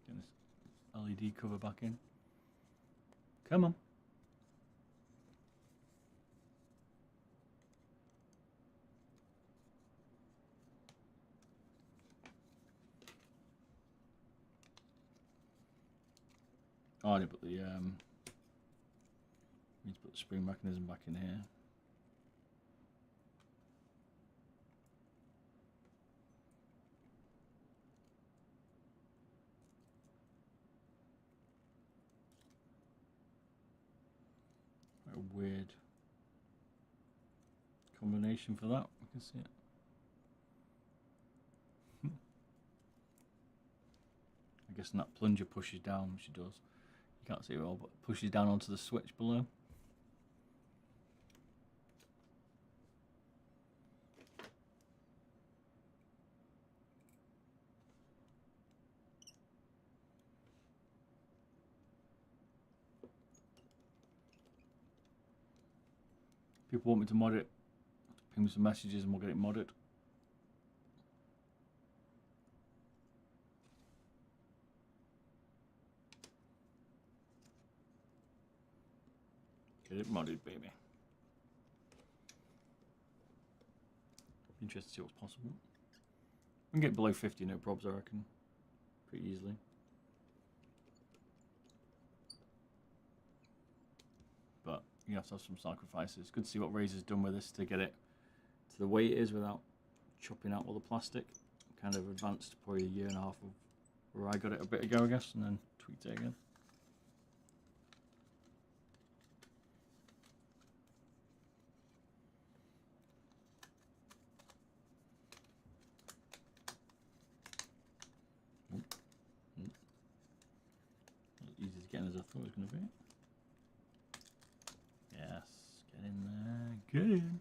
Getting this LED cover back in. Come on. Oh, I need to put the need to put the spring mechanism back in here. A weird combination for that. We can see it. I guess that plunger pushes down, which it does. You can't see it all, but pushes down onto the switch below. People want me to mod it. Ping me some messages and we'll get it modded. Get it modded, baby. Interested to see what's possible. We can get below 50, no probs, I reckon. Pretty easily. But you have to have some sacrifices. Good to see what Razer's done with this to get it to the way it is without chopping out all the plastic. Kind of advanced probably a year and a half of where I got it a bit ago, I guess, and then tweaked it again. Not as easy to get in as I thought it was going to be. Yes, get in there, get in.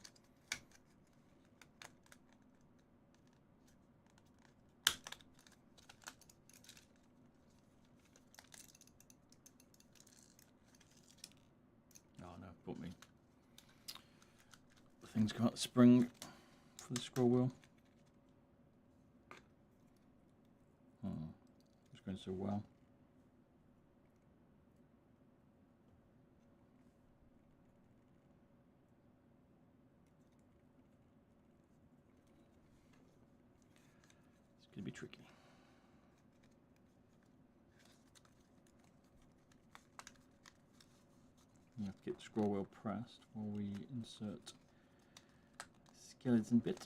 Oh no, put me. The things come out the spring for the scroll wheel. It's going so well. It's going to be tricky. You have to get the scroll wheel pressed while we insert skeleton bit.